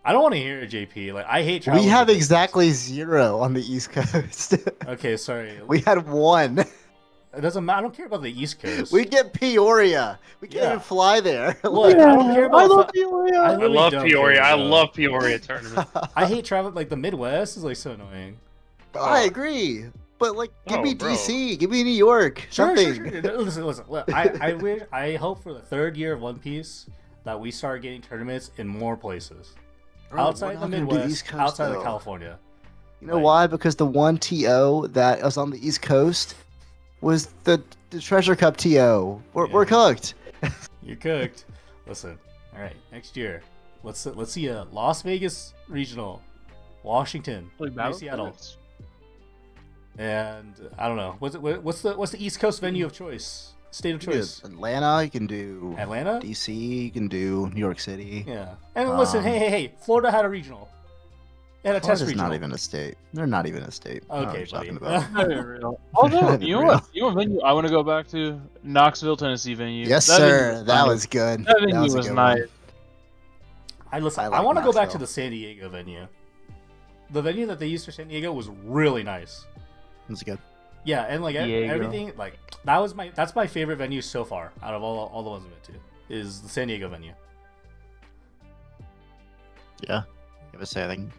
I don't want to hear it, JP. I hate traveling. We have to- exactly 0 on the East Coast. Okay, sorry. We had 1. It doesn't matter. I don't care about the East Coast. We get Peoria. We can't Yeah. even fly there. Look, I don't care about. I love Peoria. I I literally love don't Peoria. care I about- love Peoria tournament. I hate traveling. Like the Midwest is like so annoying. I agree. But like, give Oh, me bro. DC, give me New York, something. Sure. Listen. Look, I hope for the third year of One Piece that we start getting tournaments in more places Bro, outside we're the not gonna do Midwest, East Coast, outside of though. California. You know why? Because the one TO that was on the East Coast was the Treasure Cup TO. We're Yeah. cooked. You're cooked. Listen. All right. Next year, let's see a Las Vegas regional, Washington, Like maybe battle Seattle, tournaments? and I don't know. What's the East Coast venue of choice? State of You can do choice. Atlanta, you can do Atlanta. DC, you can do New York City. Yeah. And listen, Um, hey, Florida had a regional. And a test Florida's regional. not even a state. They're not even a state. I don't know what Okay, you're talking buddy. about. Not even real. Although, Not even you know what? You know what venue I want to go back to? Knoxville, Tennessee venue. Yes, That venue sir. That nice. was good. That venue was a was good nice. one. I I like want to go back to Knoxville. the San Diego venue. The venue that they used for San Diego was really nice. It was good. Yeah, and like Diego. everything, like that's my favorite venue so far out of all the ones we went to is the San Diego venue. Yeah. I would say I think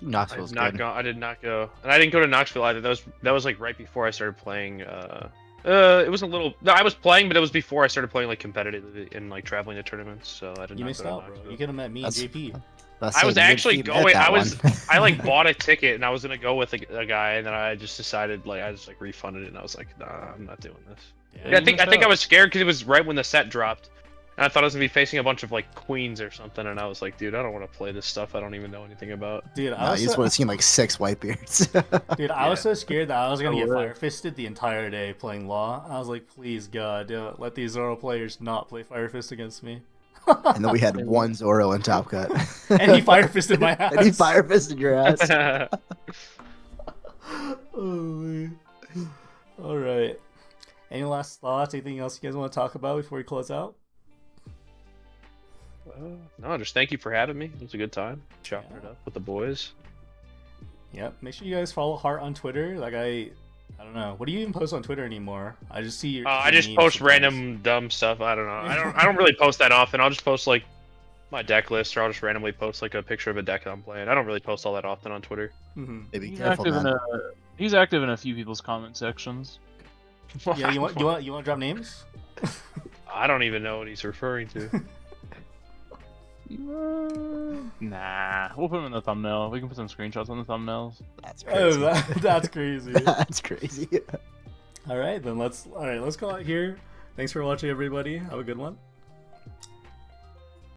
I Knoxville's did not good. go. I did not go, and I didn't go to Knoxville either. That was like right before I started playing. It was a little. No, I was playing, but it was before I started playing like competitively and like traveling to tournaments. So I did You not missed go to out, bro. Knoxville. You could have met me That's- and JP. I was actually going. I was. I like bought. bought a ticket and I was gonna go with a guy, and then I just decided like I just like refunded it, and I was like, nah, I'm not doing this. Yeah, Yeah, I you think missed I out. was scared because it was right when the set dropped, and I thought I was gonna be facing a bunch of like queens or something, and I was like, dude, I don't want to play this stuff. I don't even know anything about. dude, No, I was you just so, want to see like 6 Whitebeards. dude, I was so scared that I was gonna I get would. fire fisted the entire day playing Law. I was like, please God, let these Zoro players not play fire fist against me. And then we had one Zoro in Top Cut. And he fire fisted my ass. And he fire fisted your ass. Holy. All right. Any last thoughts? Anything else you guys want to talk about before we close out? No, just thank you for having me. It was a good time chopping it up with the boys. Yep. Make sure you guys follow Hart on Twitter. Like I don't know. What do you even post on Twitter anymore? I just see your. I just memes post sometimes. random dumb stuff. I don't know. I don't really post that often. I'll just post like my deck list, or I'll just randomly post like a picture of a deck that I'm playing. I don't really post all that often on Twitter. Mhm. Hey, be He's careful, active, man. he's active in a few people's comment sections. Yeah. You want to drop names? I don't even know what he's referring to. Nah, we'll put him in the thumbnail. We can put some screenshots on the thumbnails. That's Oh, crazy. that's crazy. That's crazy. All right, then let's call it here. Thanks for watching, everybody. Have a good one.